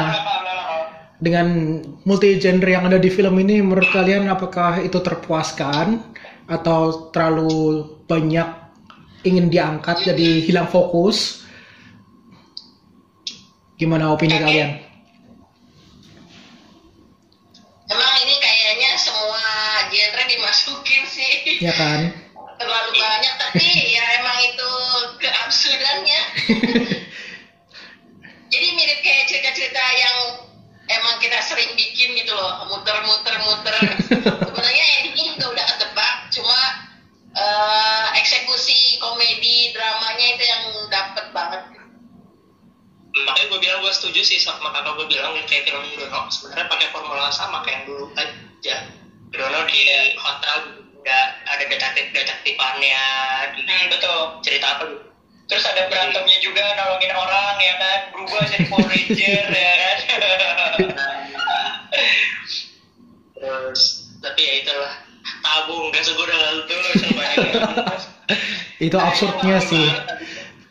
Dengan multi genre yang ada di film ini, menurut kalian apakah itu terpuaskan atau terlalu banyak ingin diangkat jadi hilang fokus? Gimana opini kalian?
Emang ini kayaknya semua genre dimasukin sih.
Ya kan?
Terlalu banyak, tapi ya emang itu keabsurdannya. Jadi mirip kayak cerita-cerita yang emang kita sering bikin gitu loh, muter. Sebenarnya endingnya juga udah ketebak, cuma eksekusi komedi dramanya itu yang dapet banget.
Makanya gue bilang gue setuju sih sama kakak gue bilang kayak film Dono sebenarnya pakai formula sama kayak yang dulu aja. Dono di hotel udah ada detektifannya,
Betul.
cerita apa gitu.
Terus ada berantemnya juga, nolongin orang ya kan, berubah jadi Power Ranger ya kan.
Terus tapi ya itulah, tabung gak segera itu banyak.
Itu absurdnya sih.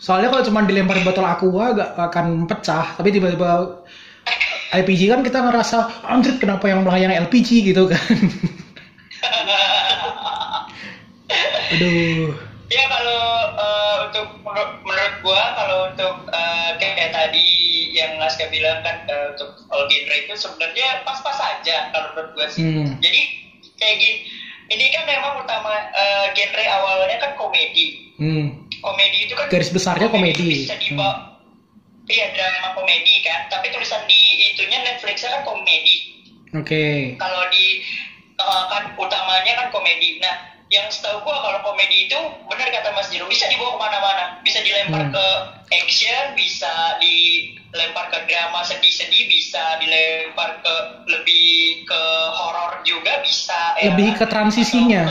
Soalnya kalau cuma dilempar botol aqua gak akan pecah, tapi tiba-tiba LPG kan kita ngerasa anjir kenapa yang melayang LPG gitu kan. Aduh.
Ya kalau untuk menurut gua kalau untuk kayak tadi yang Laska bilang kan untuk all genre itu sebenarnya pas-pas aja kalau menurut gua sih. Jadi kayak gini, ini kan memang utama genre awalnya kan komedi. Komedi itu kan
garis besarnya komedi.
Bisa dibawa, iya drama komedi kan. Tapi tulisan di itunya Netflixnya kan komedi.
Oke.
Kalau di kan utamanya kan komedi. Nah, yang setahu gua kalau komedi itu benar kata Mas Jiro bisa dibawa kemana-mana. Bisa dilempar ke action, bisa dilempar ke drama sedih-sedih, bisa dilempar ke lebih ke horor juga bisa.
Lebih ke transisinya.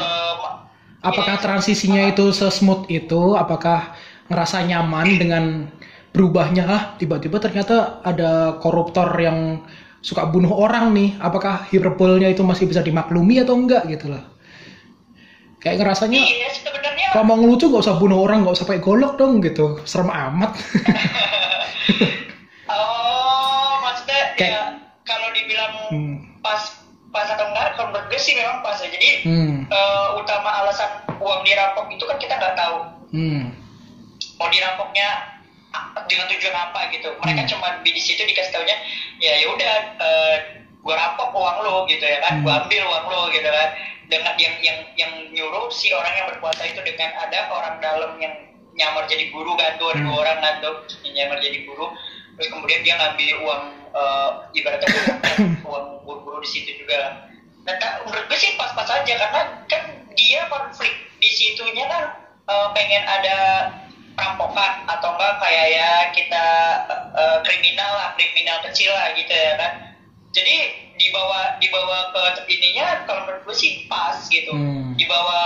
Apakah transisinya itu se-smooth itu? Apakah ngerasa nyaman dengan berubahnya? Tiba-tiba ternyata ada koruptor yang suka bunuh orang nih. Apakah hiperbolnya itu masih bisa dimaklumi atau enggak gitu loh? Kayak ngerasanya, kalau mau ngelucu gak usah bunuh orang, gak usah pakai golok dong gitu. Serem amat.
Maksudnya kayak, ya kalau dibilang pas atau enggak, kalau menurut gue sih memang pas ya. Jadi utama alasan uang dirampok itu kan kita nggak tahu. Mau dirampoknya dengan tujuan apa gitu. Mereka cuma di situ dikasih taunya, ya udah, gue rampok uang lo gitu ya kan, gue ambil uang lo gitu kan. Dengan yang nyuruh si orang yang berkuasa itu dengan ada orang dalam yang nyamar jadi guru kan, dua orang kan tuh yang nyamar jadi guru. Terus kemudian dia ngambil uang ibaratnya uang guru-guru di situ juga. Nah, menurut gue sih pas-pas aja karena kan dia konflik di situnya kan pengen ada perampokan atau enggak kayak ya kita kriminal kecil lah gitu ya kan. Jadi dibawa ke ininya kalau menurut gue sih pas gitu. Dibawa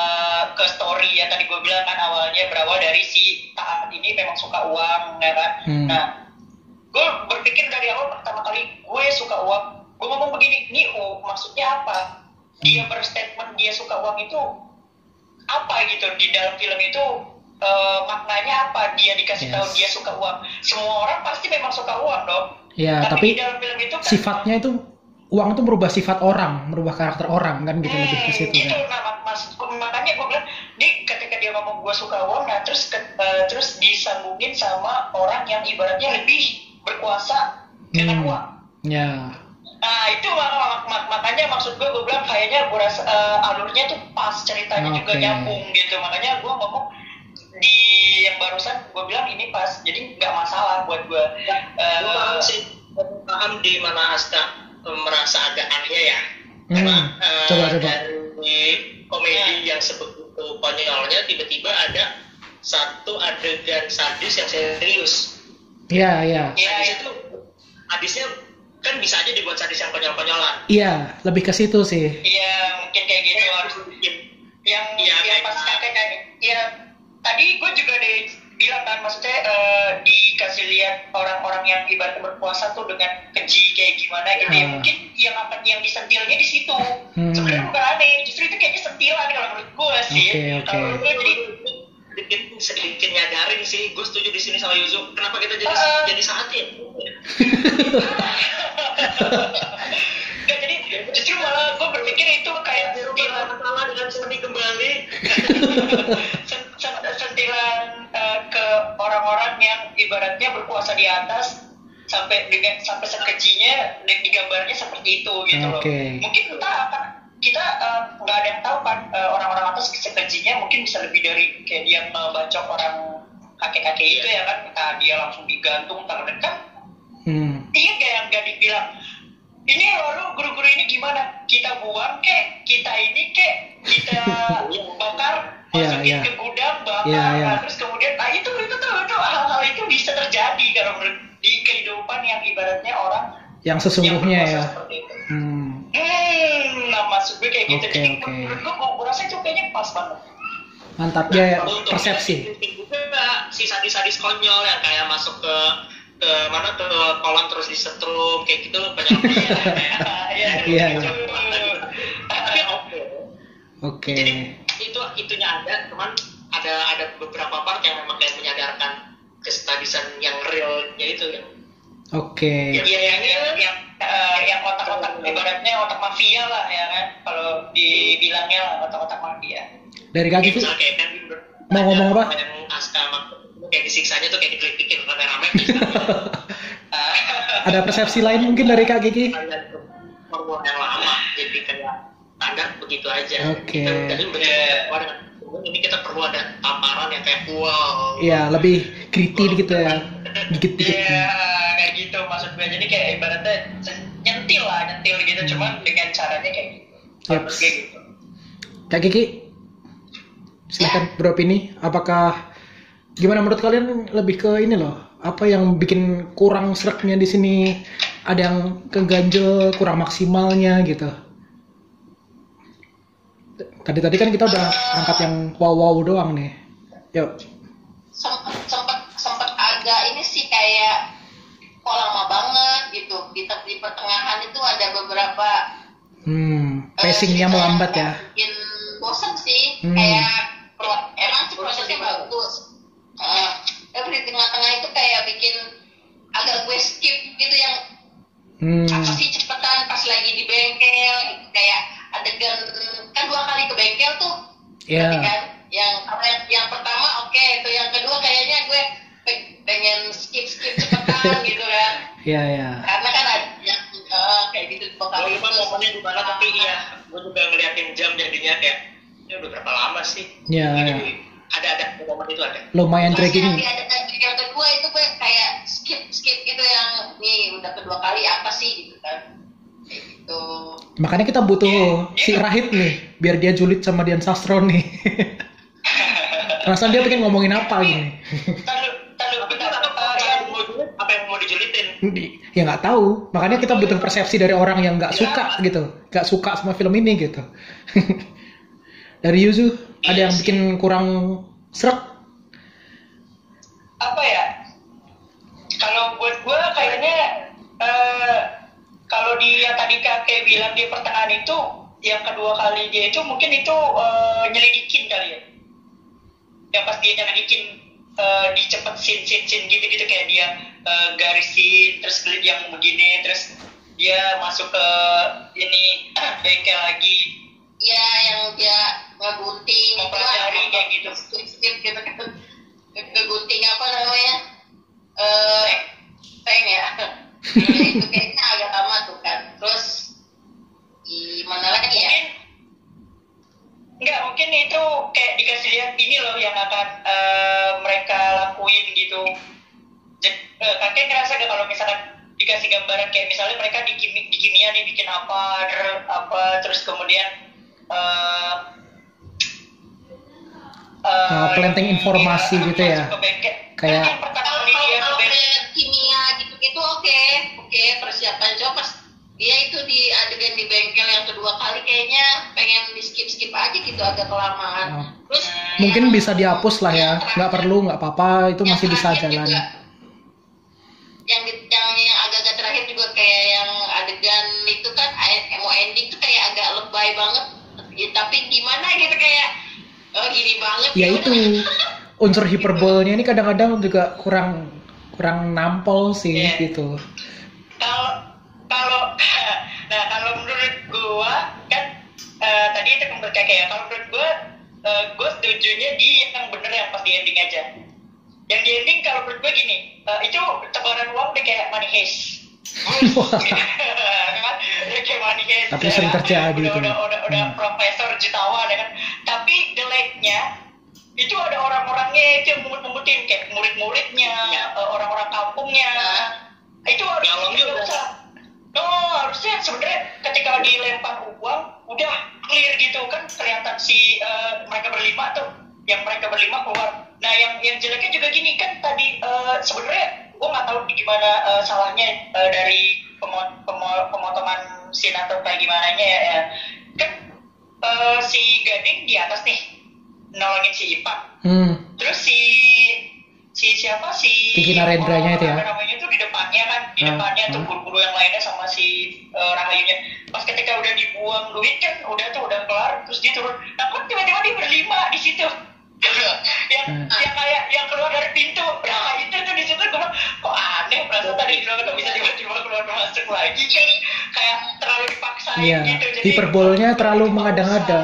ke story yang tadi gue bilang kan awalnya berawal dari si Taat ini memang suka uang ya kan. Nah, gue berpikir dari awal pertama kali gue suka uang, gue ngomong begini, nih maksudnya apa? Dia berstatement dia suka uang itu apa gitu di dalam film itu maknanya apa? Dia dikasih tahu dia suka uang. Semua orang pasti memang suka uang dong.
Ya, tapi
di dalam film itu kan,
sifatnya itu uang itu merubah sifat orang, merubah karakter orang kan gitu lebih ke situ
gitu,
kan.
Nah, makanya gue bilang, nih ketika dia ngomong gue suka uang, nah terus disambungin sama orang yang ibaratnya lebih berkuasa dengan uang.
Ya.
Nah itu makanya maksud gue bilang kayaknya gue rasa alurnya tuh pas, ceritanya juga nyambung gitu. Makanya gue ngomong di yang barusan gue bilang ini pas, jadi nggak masalah buat gue.
Paham di mana Asta merasa agak aneh ya, karena
coba.
dari komedi yang sebegitu konyolnya tiba-tiba ada satu adegan sadis yang serius.
Iya.
Sadis itu hadisnya kan bisa aja dibuat sadis yang konyol-konyolan.
Iya, lebih ke situ sih.
Iya, mungkin kayak gitu harus bikin yang pas kakek. Iya, tadi gue juga bilang kan, maksudnya dikasih lihat orang-orang yang ibaratnya berpuasa tuh dengan keji kayak gimana gitu ya. Mungkin yang disentilnya di situ. Sebenarnya bukan aneh, justru itu kayaknya sentilan kalau menurut gue sih. Kalau gue jadi
sedikit nyadarin sih, gue setuju di sini sama Yuzu. Kenapa kita jadi saatin?
Nggak, jadi justru malah gue berpikir itu kayak sentilan
dengan seni kembali.
Sentilan ke orang-orang yang ibaratnya berkuasa di atas sampai sekejinya dan digambarnya seperti itu gitu loh. Mungkin kita nggak ada yang tahu kan orang-orang atas sekejinya mungkin bisa lebih dari kayak dia ngebacok orang kakek-kakek itu ya kan, entah dia langsung digantung tangan kan. Iya kayak nggak dibilang ini lalu guru-guru ini gimana, kita buang kita kita bakar, masukin ke gudang bakar. Nah, terus kemudian itu hal-hal itu bisa terjadi kalau di kehidupan yang ibaratnya orang
yang sesungguhnya ya.
Nah maksud gue kayak gitu. Jadi menurut gue rasa itu kayaknya pas banget.
Mantap ya, persepsi.
Juga si sadis-sadis konyol yang kayak masuk ke kolam terus disetrum kayak gitu banyak.
Iya.
Tapi oke. Jadi
itunya ada, cuman
ada beberapa part yang memang kayak menyadarkan kestadisan yang realnya itu yang
Oke.
Iya yang otak-otak ibaratnya otak mafia lah ya kan, kalau dibilangnya lah otak-otak mafia.
Dari kaki tuh
misalnya kayak kan
mau ngomong apa?
yang Aska kayak disiksanya tuh kayak dikelipikin rame-rame.
Ada persepsi lain mungkin dari Kak Kiki?
Formula yang lama, jadi kayak standar begitu aja.
Oke.
Jadi ini kita perlu ada tamparan yang kayak wow.
Iya, lebih gritty gitu ya. Dikit-dikit.
Iya kayak gitu maksud gue, jadi kayak ibaratnya nyentil gitu, cuman dengan caranya kayak gitu.
Yep.
Kayak gitu.
Kak Kiki, silakan beropini. Apakah gimana menurut kalian, lebih ke ini loh, apa yang bikin kurang sreknya di sini? Ada yang keganjel, kurang maksimalnya gitu. Tadi kan kita udah angkat yang wow doang nih. Yuk.
Sempet agak ini sih kayak kok lama banget gitu. Di pertengahan itu ada beberapa
pacingnya melambat ya.
Bikin bosan sih. Kayak emang sih prosesnya bagus. Tapi di tengah-tengah itu kayak bikin agak gue skip gitu yang apa sih cepetan pas lagi di bengkel gitu. Kayak adegan kan 2 kali ke bengkel tuh.
Iya.
Kan yang pertama oke, itu yang kedua kayaknya gue pengen skip cepetan gitu kan.
Iya.
Karena kan ada yang kayak gitu 2 kali.
Lupa momennya di mana, tapi iya, gue juga ngeliatin jam jadinya kayak ini udah berapa lama sih?
Iya.
Ada momen itu ada.
Lumayan
Terus
dragging.
yang di adegan bengkel kedua itu gue kayak skip gitu yang nih udah kedua kali apa sih gitu kan. Kayak gitu.
Makanya kita butuh si Rahid nih, biar dia julid sama Dian Sastro nih. Rasanya dia pengen ngomongin apa gini.
Tahu bentar,
Apa yang mau dijulitin?
Ya nggak tahu. Makanya kita butuh persepsi dari orang yang nggak suka gitu, nggak suka sama film ini gitu. Dari Yuzu, ada yang bikin kurang srek?
apa ya, kalau buat gue kayaknya kalau dia tadi kakek bilang di pertengahan itu yang kedua kali dia itu mungkin itu nyelidikin kali ya, yang pas dia nyelidikin dicepet scene gitu kayak dia garisin terus yang begini terus dia masuk ke ini bengkel lagi
Ya yang dia ngegunting
mempelajari kayak gitu.
skip gitu kan. Ngegunting apa namanya? Tank ya. Itu kayaknya agak lama tuh kan. Terus gimana lagi ya?
Mungkin itu kayak dikasih lihat ini loh yang akan mereka lakuin gitu. Kakek ngerasa gak kalau misalkan dikasih gambaran kayak misalnya mereka di kimia nih bikin apa terus kemudian
Planting informasi gitu ya. Kayak
Kalau kimia gitu oke, persiapan coba pas dia itu di adegan di bengkel yang kedua kali kayaknya pengen di skip aja gitu agak kelamaan. Terus
mungkin bisa dihapus lah ya, nggak perlu, nggak apa-apa, itu masih bisa jalan.
Yang agak-agak terakhir juga kayak yang adegan itu kan mau ending tuh kayak agak lebay banget ya, tapi gimana gitu kayak gini banget
Ya itu unsur hiperbolnya ini kadang-kadang juga kurang nampol sih gitu.
Kalau menurut gua kan tadi itu menurut kakek ya, kalau menurut gua setujunya di yang bener yang pas di ending aja. Yang di ending kalau menurut gua gini, itu tebaran uang udah kayak money heist. Kan kayak money heist.
Tapi sering terjadi itu.
Udah profesor jutawan ya kan. Tapi jeleknya itu ada orang-orangnya itu yang memut-memutin kayak murid-muridnya, orang-orang kampungnya. Itu harusnya sebenarnya ketika dilempar uang udah clear gitu kan, kelihatan si mereka berlima tuh, yang mereka berlima keluar. Nah yang jeleknya juga gini kan tadi sebenarnya gue nggak tahu gimana salahnya dari pemotongan scene atau kayak gimana ya kan si Gading di atas nih nolongin si Ipa, terus si
Kiki Narendranya itu ya,
namanya tuh di depannya tuh guru-guru yang lainnya sama si Rahayunya. Pas ketika udah dibuang duit kan udah kelar, terus dia turun. Nah kok tiba-tiba dia berlima di situ. yang kayak yang keluar dari pintu. Nah itu tuh di situ gue bilang, kok aneh, perasaan tadi bilang kok bisa tiba-tiba keluar masuk lagi kan, kayak terlalu dipaksain
Iya,
gitu. Jadi
hiperbolnya terlalu mengada-ngada.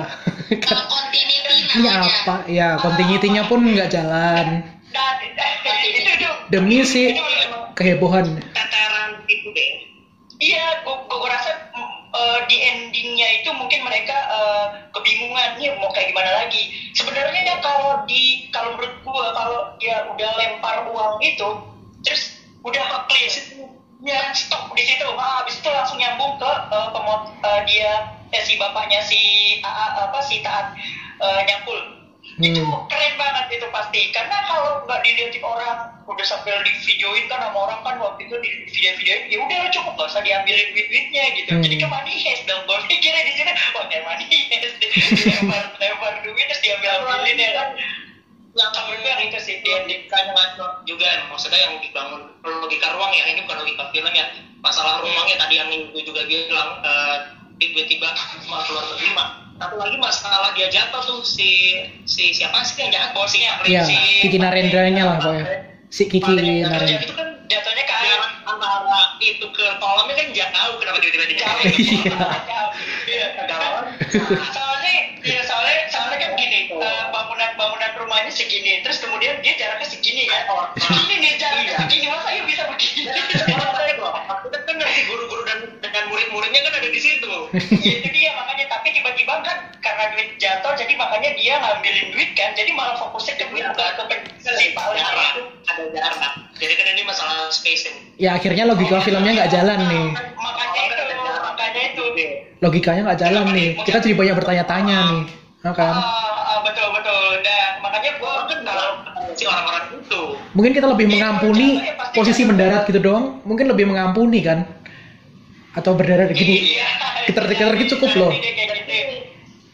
Kalau continuity
Ini
namanya.
apa? Ya, continuity-nya pun nggak jalan.
dan itu
Demi si kehebohan.
teteran itu deh.
iya, gue rasa di endingnya itu mungkin mereka kebingungan nih mau kayak gimana lagi. Sebenarnya ya kalau menurut gue kalau dia udah lempar uang itu, terus udah clear, ya stop di situ. Habis itu langsung nyambung ke si bapaknya si Taat nyangkul. Itu keren banget itu pasti, karena kalau nggak dilihatin orang udah sambil di videoin kan sama orang kan waktu itu di video-videoin, ya udah cukup nggak usah diambilin duit-duitnya gitu. Jadi ke money heist dong, bos. Kira di sini wah kayak money heist, lempar duit terus diambilin ya kan. Yang menurut itu sih dia
Ngaco juga, maksudnya yang dibangun logika ruang ya, ini bukan logika film ya. Masalah ruangnya tadi yang gue juga bilang tiba-tiba malah keluar berlima. Satu lagi masalah dia jatuh tuh si siapa sih yang jatuh, bosnya
Iya, Kiki Narendranya lah pokoknya. Si Kiki Narendra.
itu kan jatuhnya ke air.
Antara itu ke kolamnya kan jauh, kenapa tiba-tiba di jauh?
Iya, soalnya kan gini, bangunan rumahnya segini, terus kemudian dia jaraknya segini kan. Ini nih jaraknya segini, masa ya bisa begini?
Kita kan ngasih guru-guru dan dengan murid-muridnya kan ada di situ.
Ya, itu dia makanya, tapi tiba-tiba kan karena duit jatuh, jadi makanya dia ngambilin duit kan, jadi malah fokusnya ke duit bukan ke si paling itu.
Ada jarak. Jadi kan ini masalah spacing.
Ya akhirnya logika filmnya nggak jalan nih.
Makanya itu.
Logikanya nggak jalan nih. Kita jadi banyak bertanya-tanya nih. Nah, kan?
Betul. Dan makanya gue kalau
Si orang-orang itu.
Mungkin kita lebih mengampuni posisi mendarat gitu doang. Mungkin lebih mengampuni kan? Atau berdarat gini. Kita cukup loh.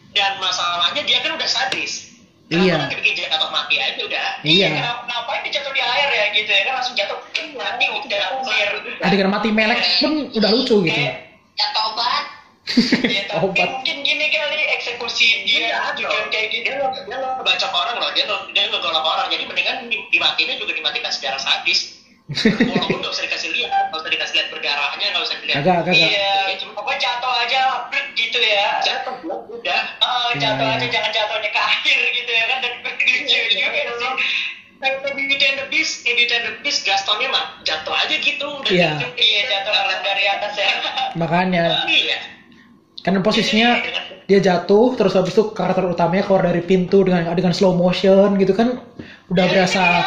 Dan masalahnya dia kan udah sadis.
Iya.
Kenapa dibikin jatuh mati aja udah.
Iya.
Ngapain dijatuh di air ya gitu ya kan, langsung jatuh mati udah clear.
Adegan mati melek pun udah lucu gitu.
Jatuh obat.
Ya tapi mungkin gini kali eksekusi dia juga kayak gitu.
Dia lo baca orang loh, dia ngegolok orang. Jadi mendingan dimatiinnya juga dimatikan secara sadis. Walaupun nggak usah dikasih lihat, nggak usah dikasih lihat berdarahnya, nggak usah dilihat.
Kagak.
Iya, pokoknya jatuh aja plek gitu ya.
Jatuh udah.
Jatuh aja, jangan jatuhnya ke air gitu ya kan, dan lucu juga sih.
Kayak Beauty and the Beast, Gastonnya mah jatuh aja gitu.
Iya.
Iya, jatuh dari atas ya.
Makanya.
Iya.
Karena posisinya dia jatuh, terus habis itu karakter utamanya keluar dari pintu dengan slow motion gitu kan, udah berasa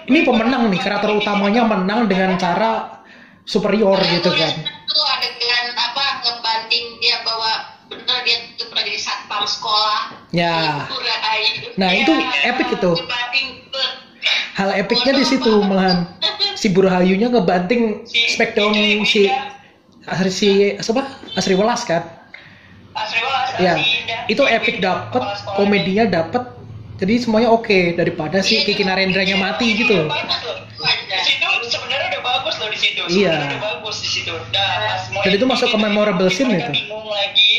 ini pemenang nih, karakter utamanya menang dengan cara superior gitu kan.
Itu adegan ngebanting dia bawa bener dia tuh pernah jadi satpam sekolah.
Ya.
Rahayu.
Nah itu epic itu.
Ngebanting
Hal epicnya di situ malahan. Si Burhayunya ngebanting smackdown si Asri Welas kan. Ya, itu epic dapet, komedinya dapet, jadi semuanya oke daripada si Kiki Narendranya mati gitu loh.
Di situ sebenarnya udah bagus loh di situ.
Iya.
Udah bagus di situ.
Dan itu masuk ke memorable scene itu.
Bingung lagi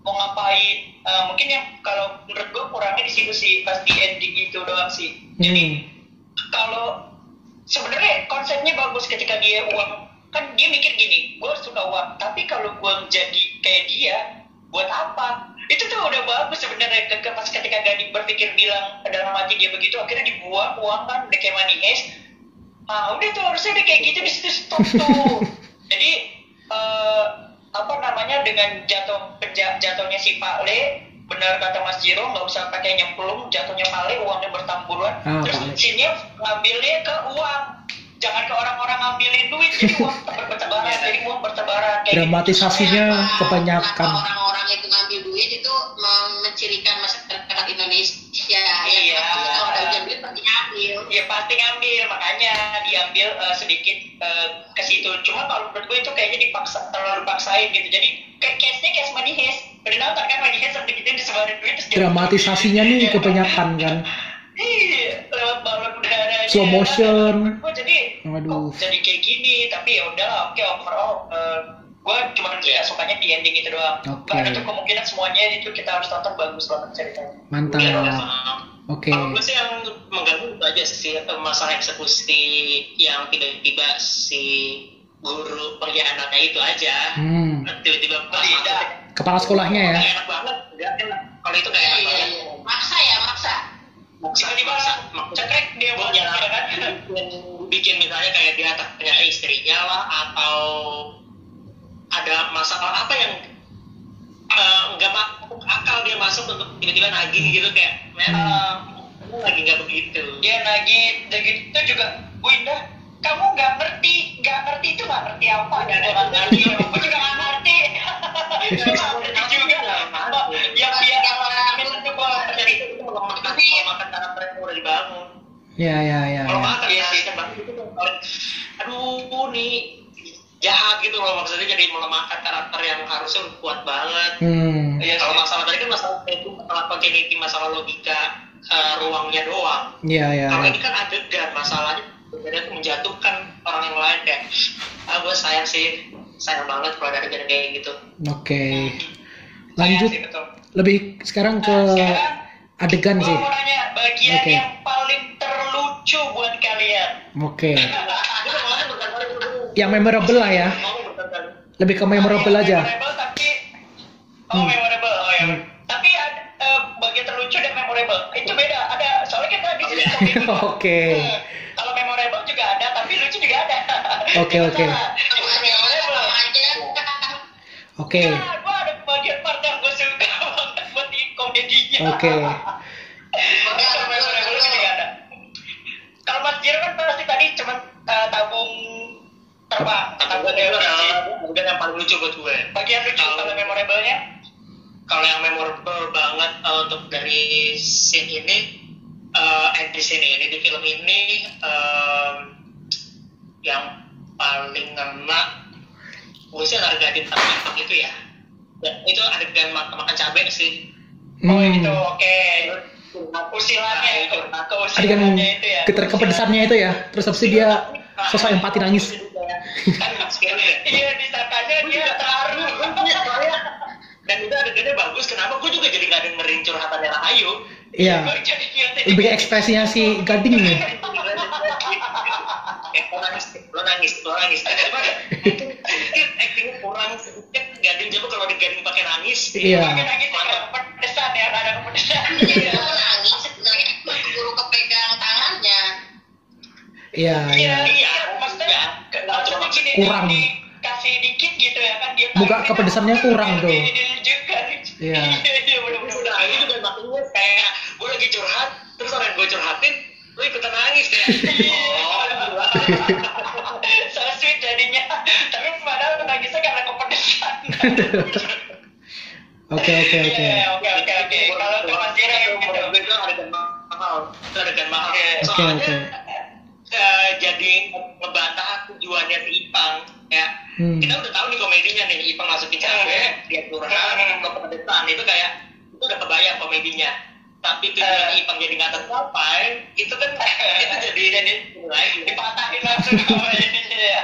mau ngapain. Mungkin yang kalau menurut gue kurangnya di situ sih, pas di ending itu doang sih. Jadi kalau sebenarnya konsepnya bagus ketika dia uang, kan dia mikir gini, gue suka uang, tapi kalau gue jadi kayak dia buat apa? Itu tuh udah bagus sebenarnya pas ketika Gading berpikir bilang dalam hati dia begitu, akhirnya dibuang uang kan udah kayak money heist. Udah tuh harusnya udah kayak gitu, di situ stop tuh. Jadi dengan jatuhnya si Pak Le, benar kata Mas Jiro, nggak usah pakai nyemplung, jatuhnya Pak Le uangnya bertamburan. Terus sini ngambilnya ke uang, jangan ke orang-orang ngambilin duit, jadi uang bertebaran, jadi uang bertebaran.
Dramatisasinya kebanyakan.
Orang-orang itu ngambil duit itu mencirikan masyarakat Indonesia.
Iya.
Kalau ada ujian duit pasti ngambil.
Ya pasti ngambil, makanya diambil sedikit ke situ. Cuma kalau menurut gue itu kayaknya terlalu dipaksain gitu. Jadi case-nya case money heist. Udah nonton kan money heist sampai gitu disebarin duit terus
dramatisasinya nih kebanyakan kan.
Iya, lewat balon udara
slow motion.
Jadi jadi kayak gini, tapi ya udah oke, overall gue cuma ya sukanya di ending itu doang. Karena itu kemungkinan semuanya itu kita harus tonton, bagus banget ceritanya.
Mantap. Oke.
Kalau gue sih yang mengganggu itu aja sih, masalah eksekusi yang tiba-tiba si guru pengkhianatnya itu aja. Tiba-tiba
Kepala sekolahnya ya.
Enak banget, enggak enak. Kalau itu kayak enak banget.
Maksa.
Tiba-tiba cekrek dia buat kan.
Bikin misalnya kayak dia tanya istrinya lah, atau ada masalah apa yang nggak masuk akal dia masuk untuk tiba-tiba nagih gitu kayak lagi nggak begitu.
Dia nagih itu juga Bu Indah, kamu nggak ngerti itu nggak ngerti apa ya? Gue juga nggak ngerti. Ngerti juga. Yang dia alamin itu kalau terjadi itu melemahkan karakter yang udah dibangun.
Ya.
Melemahkan karakter banget itu kan. Aduh nih jahat gitu loh, maksudnya jadi melemahkan karakter yang harusnya kuat banget. Kalau masalah tadi kan masalah itu masalah continuity, masalah logika ruangnya doang.
Iya.
Kalau ini kan adegan, masalahnya sebenarnya itu menjatuhkan orang yang lain kayak gue sayang banget kalau ada adegan kayak gitu.
Oke. Lanjut.
Sih, betul.
Lebih sekarang ke adegan sih.
Gue mau nanya bagian
Oke.
yang paling terlucu buat kalian.
Oke. Yang memorable lah ya. Lebih ke memorable aja.
Memorable tapi memorable. Tapi bagian terlucu dan memorable itu beda. Ada soalnya kita di sini komedi.
Oke.
Kalau memorable juga ada, tapi lucu juga ada.
Oke.
Memorable.
Oke.
Nah, gue ada bagian part yang gue suka banget buat di komedinya.
Oke.
Kalau memorable itu juga ada. Kalau Mas Jiro kan pasti tadi cuma tabung terbang. Tabung
Bukan yang paling lucu buat gue.
Bagian lucu kalau memorable-nya?
Kalau yang memorable banget untuk dari scene ini, di film ini yang paling ngena gue sih adegan tentang itu ya. Itu adegan makan cabai sih.
Itu oke. Usilannya
Adegan
itu ya.
kepedesannya itu ya. Terus habis itu dia sosok empati nangis.
Iya, disangkanya dia terharu.
Dan itu adegannya bagus. Kenapa? Gue juga jadi nggak dengerin curhatannya Rahayu.
Iya. Lebih ke ekspresinya si Gading nih.
Lo nangis. Actingnya kurang sedikit. Gading coba kalau Gading pakai nangis.
Iya.
Pakai nangis ada kepedesan ya, ada kepedesan.
Dia mau nangis sebenarnya guru kepegang tangannya.
Iya.
Maksudnya gini,
Kurang.
dikasih dikit gitu ya kan dia.
Buka kepedesannya kurang tuh. Iya.
Bener-bener.
Ini juga maksudnya kayak gue lagi curhat, terus orang yang gue curhatin, lo ikutan nangis kayak.
So sweet jadinya. Tapi padahal nangisnya karena kepedesan.
Oke.
Kalau ke Mas Jira yang gitu.
Itu adegan mahal.
Oke.
Jadi ngebantah tujuannya si Ipang ya. Kita udah tahu nih komedinya nih, Ipang masukin cabai, dia curhat, ke kepedesan itu kayak itu udah kebayang komedinya. Tapi tujuan Ipang jadi nggak tercapai, itu kan itu jadi lagi
Dipatahin langsung komedinya ya.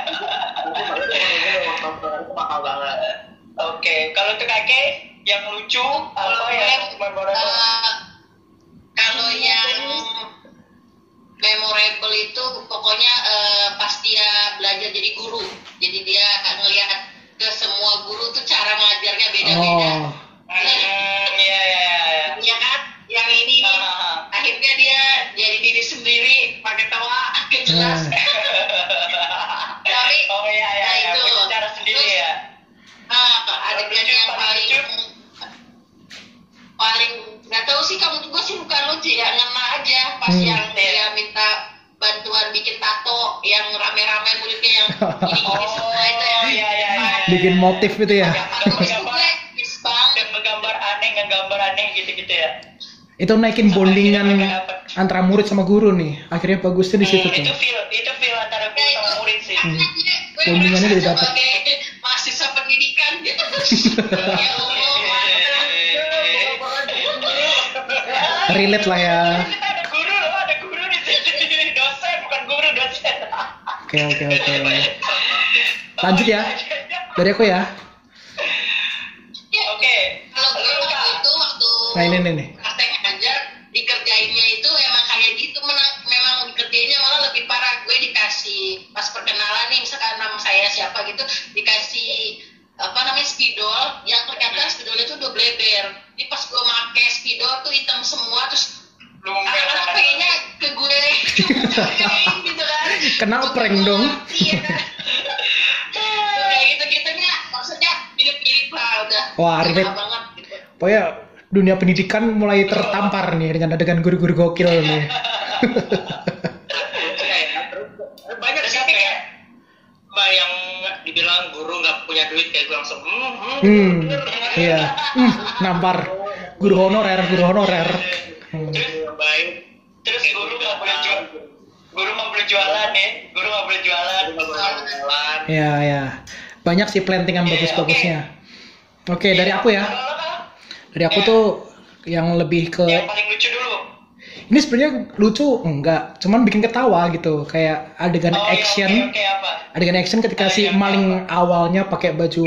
Itu mahal banget.
Oke, kalau untuk kakek yang lucu apa yang memorable?
Kalau yang memorable itu pokoknya pas dia belajar jadi guru. Jadi dia ngelihat ke semua guru tuh cara ngajarnya beda-beda.
Iya.
Ya kan? Yang ini akhirnya dia jadi diri sendiri pakai tawa jelas. Tapi
itu cara sendiri ya.
Adegan yang paling nggak tahu sih, kamu gue sih bukan lucu ya, ngena aja pas yang dia minta bantuan bikin tato yang rame-rame muridnya yang gini-gini semua itu yang
Bikin motif itu ya.
Dan ngegambar aneh gitu ya.
Itu naikin bondingan antara murid sama guru nih. Akhirnya bagusnya di situ tuh.
Itu feel antara guru sama murid sih.
Bondingannya udah dapet.
Mahasiswa pendidikan gitu. Ya Allah.
Relate lah ya.
Kita ada guru di sini. Dosen, bukan guru, dosen.
Oke. Lanjut ya. Dari aku ya.
Oke.
Kalau gue waktu itu
Nah ini nih.
praktek ngajar dikerjainnya itu tuh bleber. Ini pas gue make spidol tuh hitam semua, terus
Lu
anak-anak pengennya ke gue gitu kan.
Kena prank dong.
Iya. Kayak gitu-gitunya, maksudnya mirip-mirip lah udah.
Wah,
Kena
ribet.
banget gitu.
Pokoknya dunia pendidikan mulai tertampar nih dengan adegan guru-guru gokil nih.
Banyak sih kayak yang dibilang guru nggak punya duit kayak gue langsung
Iya. Nampar. Guru honorer.
Terus baik. Terus guru nggak boleh jual. Guru nggak boleh jualan ya. Guru nggak boleh jualan.
Iya. Banyak sih plantingan bagus-bagusnya. Oke, dari aku ya. Dari aku tuh yang lebih ke
Yang paling lucu dulu.
ini sebenarnya lucu enggak, cuman bikin ketawa gitu, kayak adegan action.
Oke, apa?
Adegan action ketika si maling awalnya pakai baju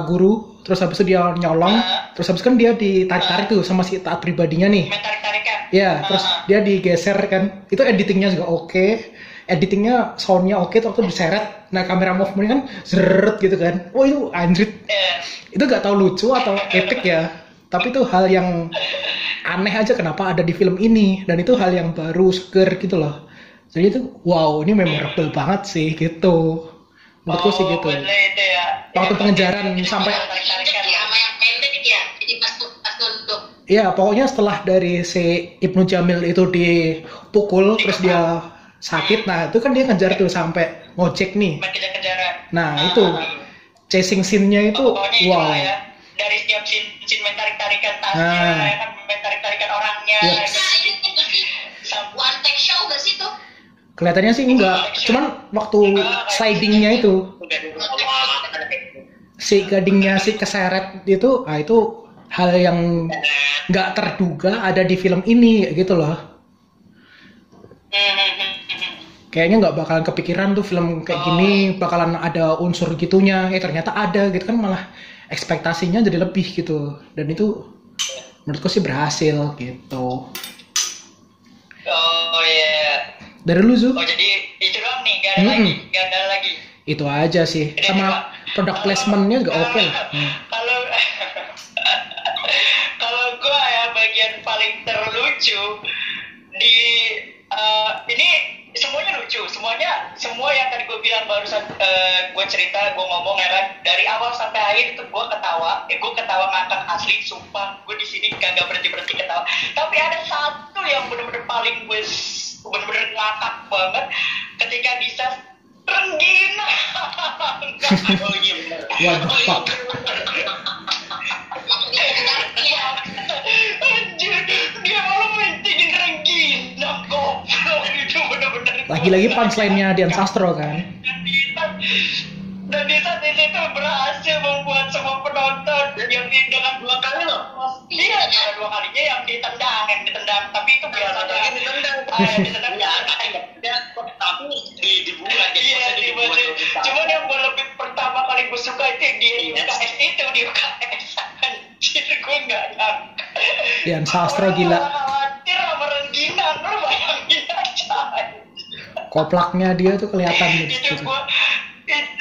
guru, terus habis itu dia nyolong, terus habis kan dia ditarik-tarik tuh sama si taat pribadinya nih.
Main tarik-tarikan.
Ya, terus dia digeser kan. Itu editingnya juga oke. Editingnya soundnya oke, terus tuh diseret. Nah, kamera movement kan zeret gitu kan. Oh, itu anjrit. Itu gak tahu lucu atau epic ya. Tapi itu hal yang aneh aja kenapa ada di film ini, dan itu hal yang baru, seger gitu loh. Jadi itu wow, ini memorable banget sih gitu. Menurutku sih gitu.
Bener itu ya.
Waktu pengejaran sampai
tarik-tarikan.
Ya, sama yang pendek ya. Jadi pas duduk.
ya pokoknya setelah dari si Ibnu Jamil itu dipukul terus dia sakit, nah itu kan dia ngejar tuh sampai ngojek nih.
Main kejar-kejaran.
Nah itu chasing scene-nya itu
Pokoknya
wow.
itulah ya. Dari setiap scene main tarik-tarikan tasnya,
Nah.
ya kan main tarik-tarikan orangnya.
Yep.
ya kan.
Nah, itu sih one take show gak sih tuh?
Kelihatannya sih enggak, cuman waktu slidingnya itu si gadingnya si keseret itu, itu hal yang nggak terduga ada di film ini gitu loh. Kayaknya nggak bakalan kepikiran tuh film kayak gini bakalan ada unsur gitunya, ternyata ada gitu kan, malah ekspektasinya jadi lebih gitu, dan itu menurutku sih berhasil gitu.
Oh iya.
Dari lu Zu?
Oh jadi itu doang nih, gak ada lagi, gak ada lagi.
Itu aja sih, sama product placement-nya juga oke lah.
Kalau kalau gue ya bagian paling terlucu di ini semuanya lucu, semua yang tadi gue bilang barusan, gue cerita, gue ngomong ya kan, dari awal sampai akhir itu gue ketawa ngakak asli, sumpah gue di sini kagak berhenti ketawa. Tapi ada satu yang bener-bener paling gue bener-bener ngakak banget ketika Disa Renggina. Oh iya bener.
What the fuck?
Anjir, dia malah mentingin Renggina, goblok. Itu bener-bener
Lagi-lagi punchline-nya Dian Sastro kan.
dan Disa di situ berhasil membuat semua penonton yang dengan 2 kali loh. Iya, ada 2 kalinya yang ditendang, tapi itu biasa aja. Ditendang
tapi dibuat
iya, dibuat. Cuman yang gue lebih pertama kali gue suka itu yang di UKS itu, di UKS. Anjir, gue nggak nyangka.
Dian Sastro gila.
Orang khawatir sama Renggina, lu bayangin aja.
Koplaknya dia tuh kelihatan
Itu
gitu.
gue,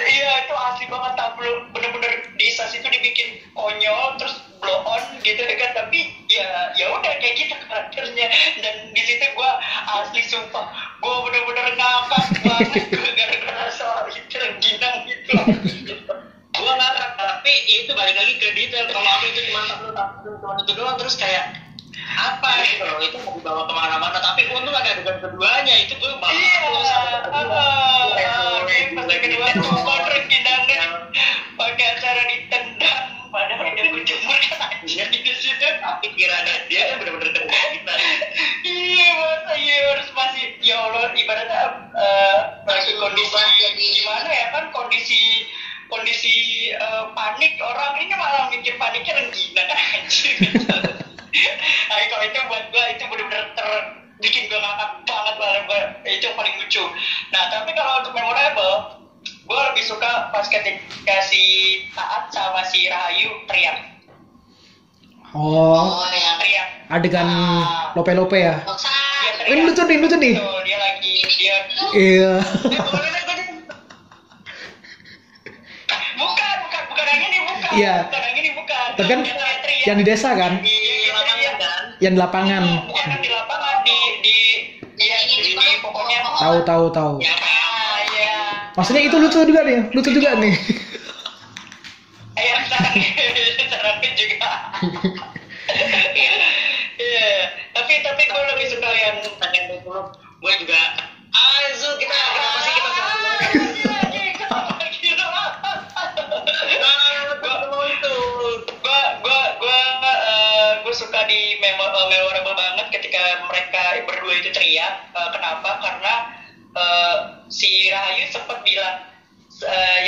iya itu asli banget, tablo bener-bener di SAS itu dibikin konyol, terus blow on gitu kan, tapi ya udah kayak gitu karakternya. Dan di situ gue asli sumpah, gue bener-bener ngakak banget gara-gara soal itu Renggina gitu.
Gue ngakak, tapi itu balik lagi ke detail. Kalau aku itu cuma itu doang, terus kayak apa gitu loh, itu mau dibawa kemana-mana. Tapi untung ada adegan keduanya, itu gue banget.
Pas kedua tuh Renggina pakai acara ditendang, padahal dia berjemur kan aja di situ.
Tapi kiranya dia kan bener-bener kegiatan.
Iya, masa iya harus masih, ya Allah, ibaratnya lagi kondisi gimana ya kan, kondisi panik, orang ini malah mikir paniknya Renggina kan anjir gitu. Nah, kalau itu buat gue itu benar-benar bikin gue ngakak banget, itu yang paling lucu. Nah, tapi kalau untuk memorable, gue lebih suka pas ketika si Taat sama si Rahayu teriak.
Oh,
yang
Teriak.
adegan lope-lope ya.
Dia
Ini lucu nih.
Tuh, dia lagi
Iya.
bukan yang ini bukan.
Iya.
Bukan yang ini bukan.
Tapi kan yang di desa kan,
di lapangan kan.
yang di lapangan.
Bukan di lapangan, di pokoknya.
Tahu.
Ya kan.
Ya.
Maksudnya itu lucu juga nih.
Ayam sarangnya juga. Iya, tapi gue lebih suka yang
Pengen dulu. Gue juga. Zul, kita kenapa sih kita satu
gue suka di memorable banget ketika mereka berdua itu teriak. Kenapa? Karena si Rahayu sempat bilang,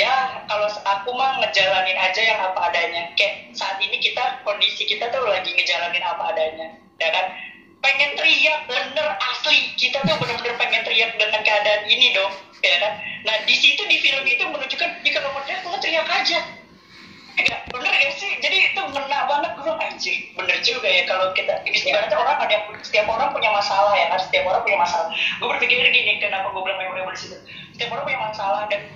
ya kalau aku mah ngejalanin aja yang apa adanya. Kayak saat ini kondisi kita tuh lagi ngejalanin apa adanya, ya kan? Pengen teriak, bener asli kita tuh bener-bener pengen teriak dengan keadaan ini dong, ya kan? Nah di situ di film itu menunjukkan jika kamu teriak aja. Enggak, bener gak sih? Jadi itu ngena banget, gue bilang anjir, bener juga ya kalau kita, ibaratnya orang ada yang, setiap orang punya masalah ya kan, setiap orang punya masalah. Gue berpikir gini, kenapa gue bilang memorable di situ? Setiap orang punya masalah dan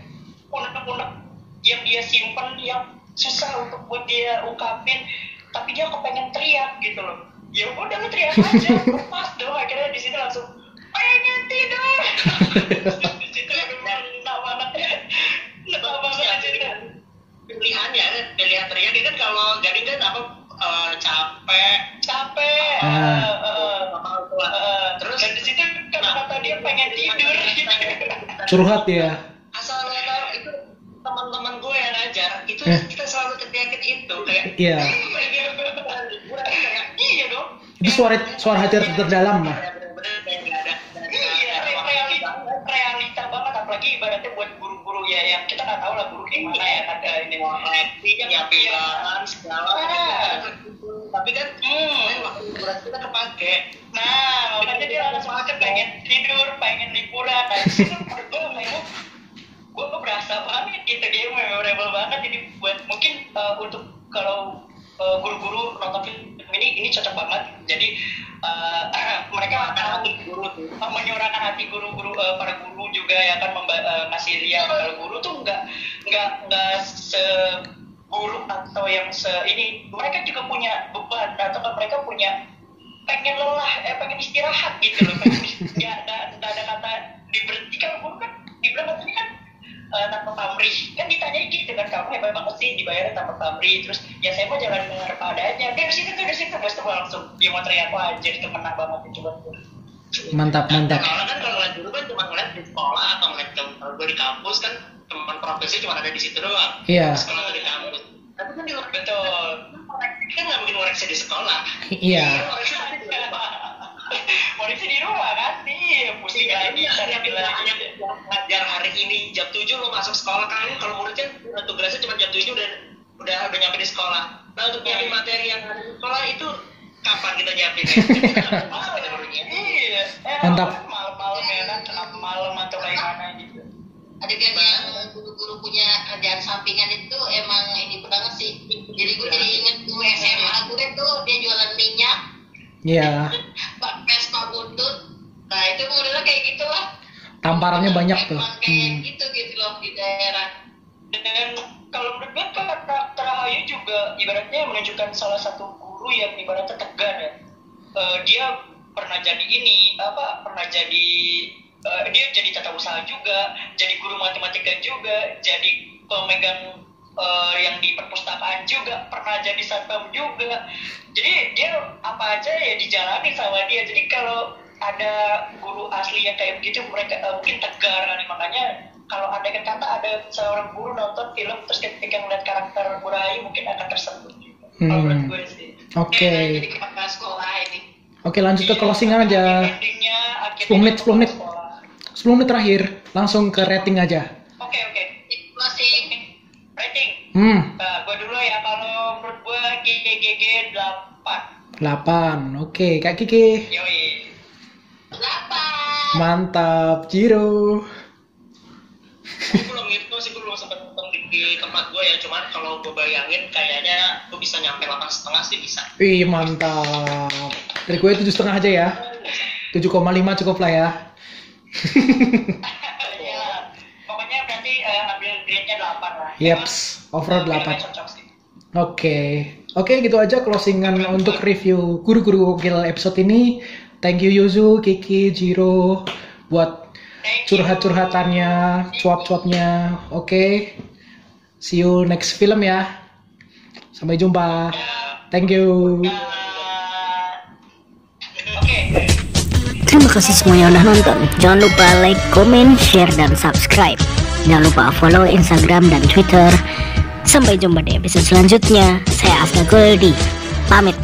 unek-unek yang dia simpen, yang susah untuk buat dia ungkapin, tapi dia kepengen teriak gitu loh. Ya udah lu teriak aja, lepas dong. Akhirnya di situ langsung pengen tidur. Di situ ngena banget di situ.
Pilihan teriak dia kan kalau Gading kan apa capek
Terus dan di situ kata dia pengen tidur.
Curhat ya.
Asal lo tahu itu teman-teman gue yang ngajar itu kita selalu teriakin itu kayak
Iya.
Iya dong.
Itu suara hati terdalam lah.
Iya, realita banget, apalagi ibaratnya buat guru-guru ya yang kita nggak tahu lah guru kayak mana ya kan ini
yang nyapian segala tapi kan waktu liburan kita kepake.
Nah makanya dia langsung aja pengen tidur, pengen liburan. Nah itu menurut gue berasa banget gitu, dia memorable banget ini buat mungkin untuk kalau guru-guru nonton film ini cocok banget. Jadi mereka akan menyuarakan hati guru-guru, para guru juga ya kan ngasih lihat kalau guru tuh nggak seburuk atau yang ini, mereka juga punya beban atau mereka punya pengen lelah, pengen istirahat gitu loh. Nggak ada kata diberhentikan. Guru kan dibilang katanya kan tanpa pamrih, kan ditanya gitu kan, kamu hebat banget sih dibayar tanpa pamrih. Terus ya saya mau jalan dengan apa adanya. Dari situ bos tuh langsung dia mau teriak aja, itu kena banget itu buat gue.
Mantap.
Orang kan kalau ngeliat dulu kan cuma ngeliat di sekolah atau ngeliat kalau gue di kampus kan teman profesi cuma ada di situ doang.
Iya.
Sekolah atau di kampus. Tapi kan di luar betul. Kita nggak mungkin ngoreksi di sekolah.
Iya.
Polisi di rumah kan nih, pusing lagi cari bilangnya.
Ngajar hari ini jam 7 lo masuk sekolah kan, kalau muridnya tugasnya cuma jam 7 dan udah nyampe di sekolah. Nah untuk nyiapin materi yang ada di sekolah itu kapan kita nyiapin?
Iya.
Mantap.
Malam-malam ya kan, kenapa malam atau bagaimana gitu.
Adegan yang guru-guru punya kerjaan sampingan itu emang ini banget sih. Jadi gue jadi inget gue SMA gue tuh dia jualan minyak.
Iya.
Vespa buntut. Nah itu modelnya kayak gitulah.
Tamparannya banyak tuh.
Emang kayak gitu loh di daerah.
Dan kalau menurut gue karakter Rahayu juga ibaratnya menunjukkan salah satu guru yang ibaratnya tegar ya. Dia pernah jadi dia jadi tata usaha juga, jadi guru matematika juga, jadi pemegang yang di perpustakaan juga, pernah jadi satpam juga. Jadi dia apa aja ya dijalani sama dia. Jadi kalau ada guru asli yang kayak begitu, mereka mungkin tegar kan. Makanya kalau ada kata seorang guru nonton film terus ketika melihat karakter Bu Rahayu mungkin akan tersentuh. Kalau menurut gue sih.
Oke.
Jadi kepala sekolah ini.
Oke, lanjut ke closing aja.
Endingnya
10 menit terakhir, langsung ke rating aja.
Oke.
Closing.
Rating. Gue dulu ya, kalau menurut gue GGG 8.
8. Oke, Kak Kiki.
Yoi.
8.
Mantap, Jiro.
Gue belum sempat nonton di tempat gue ya, cuman kalau gue bayangin kayaknya gue bisa nyampe 8,5 sih bisa.
Wih, mantap. Dari gue 7,5 aja ya. 7,5 cukup lah ya.
Ya, pokoknya berarti ambil grade-nya 8 lah.
Yeps, overall 8.
Cocok sih.
Oke. Oke, gitu aja closingan untuk review Guru-Guru Gokil episode ini. Thank you Yuzu, Kiki, Jiro buat curhat-curhatannya, cuap-cuapnya. Oke. See you next film ya. Sampai jumpa. Thank you.
Terima kasih semua yang udah nonton. Jangan lupa like, comment, share, dan subscribe. Jangan lupa follow Instagram dan Twitter. Sampai jumpa di episode selanjutnya. Saya Aska Goldi. Pamit.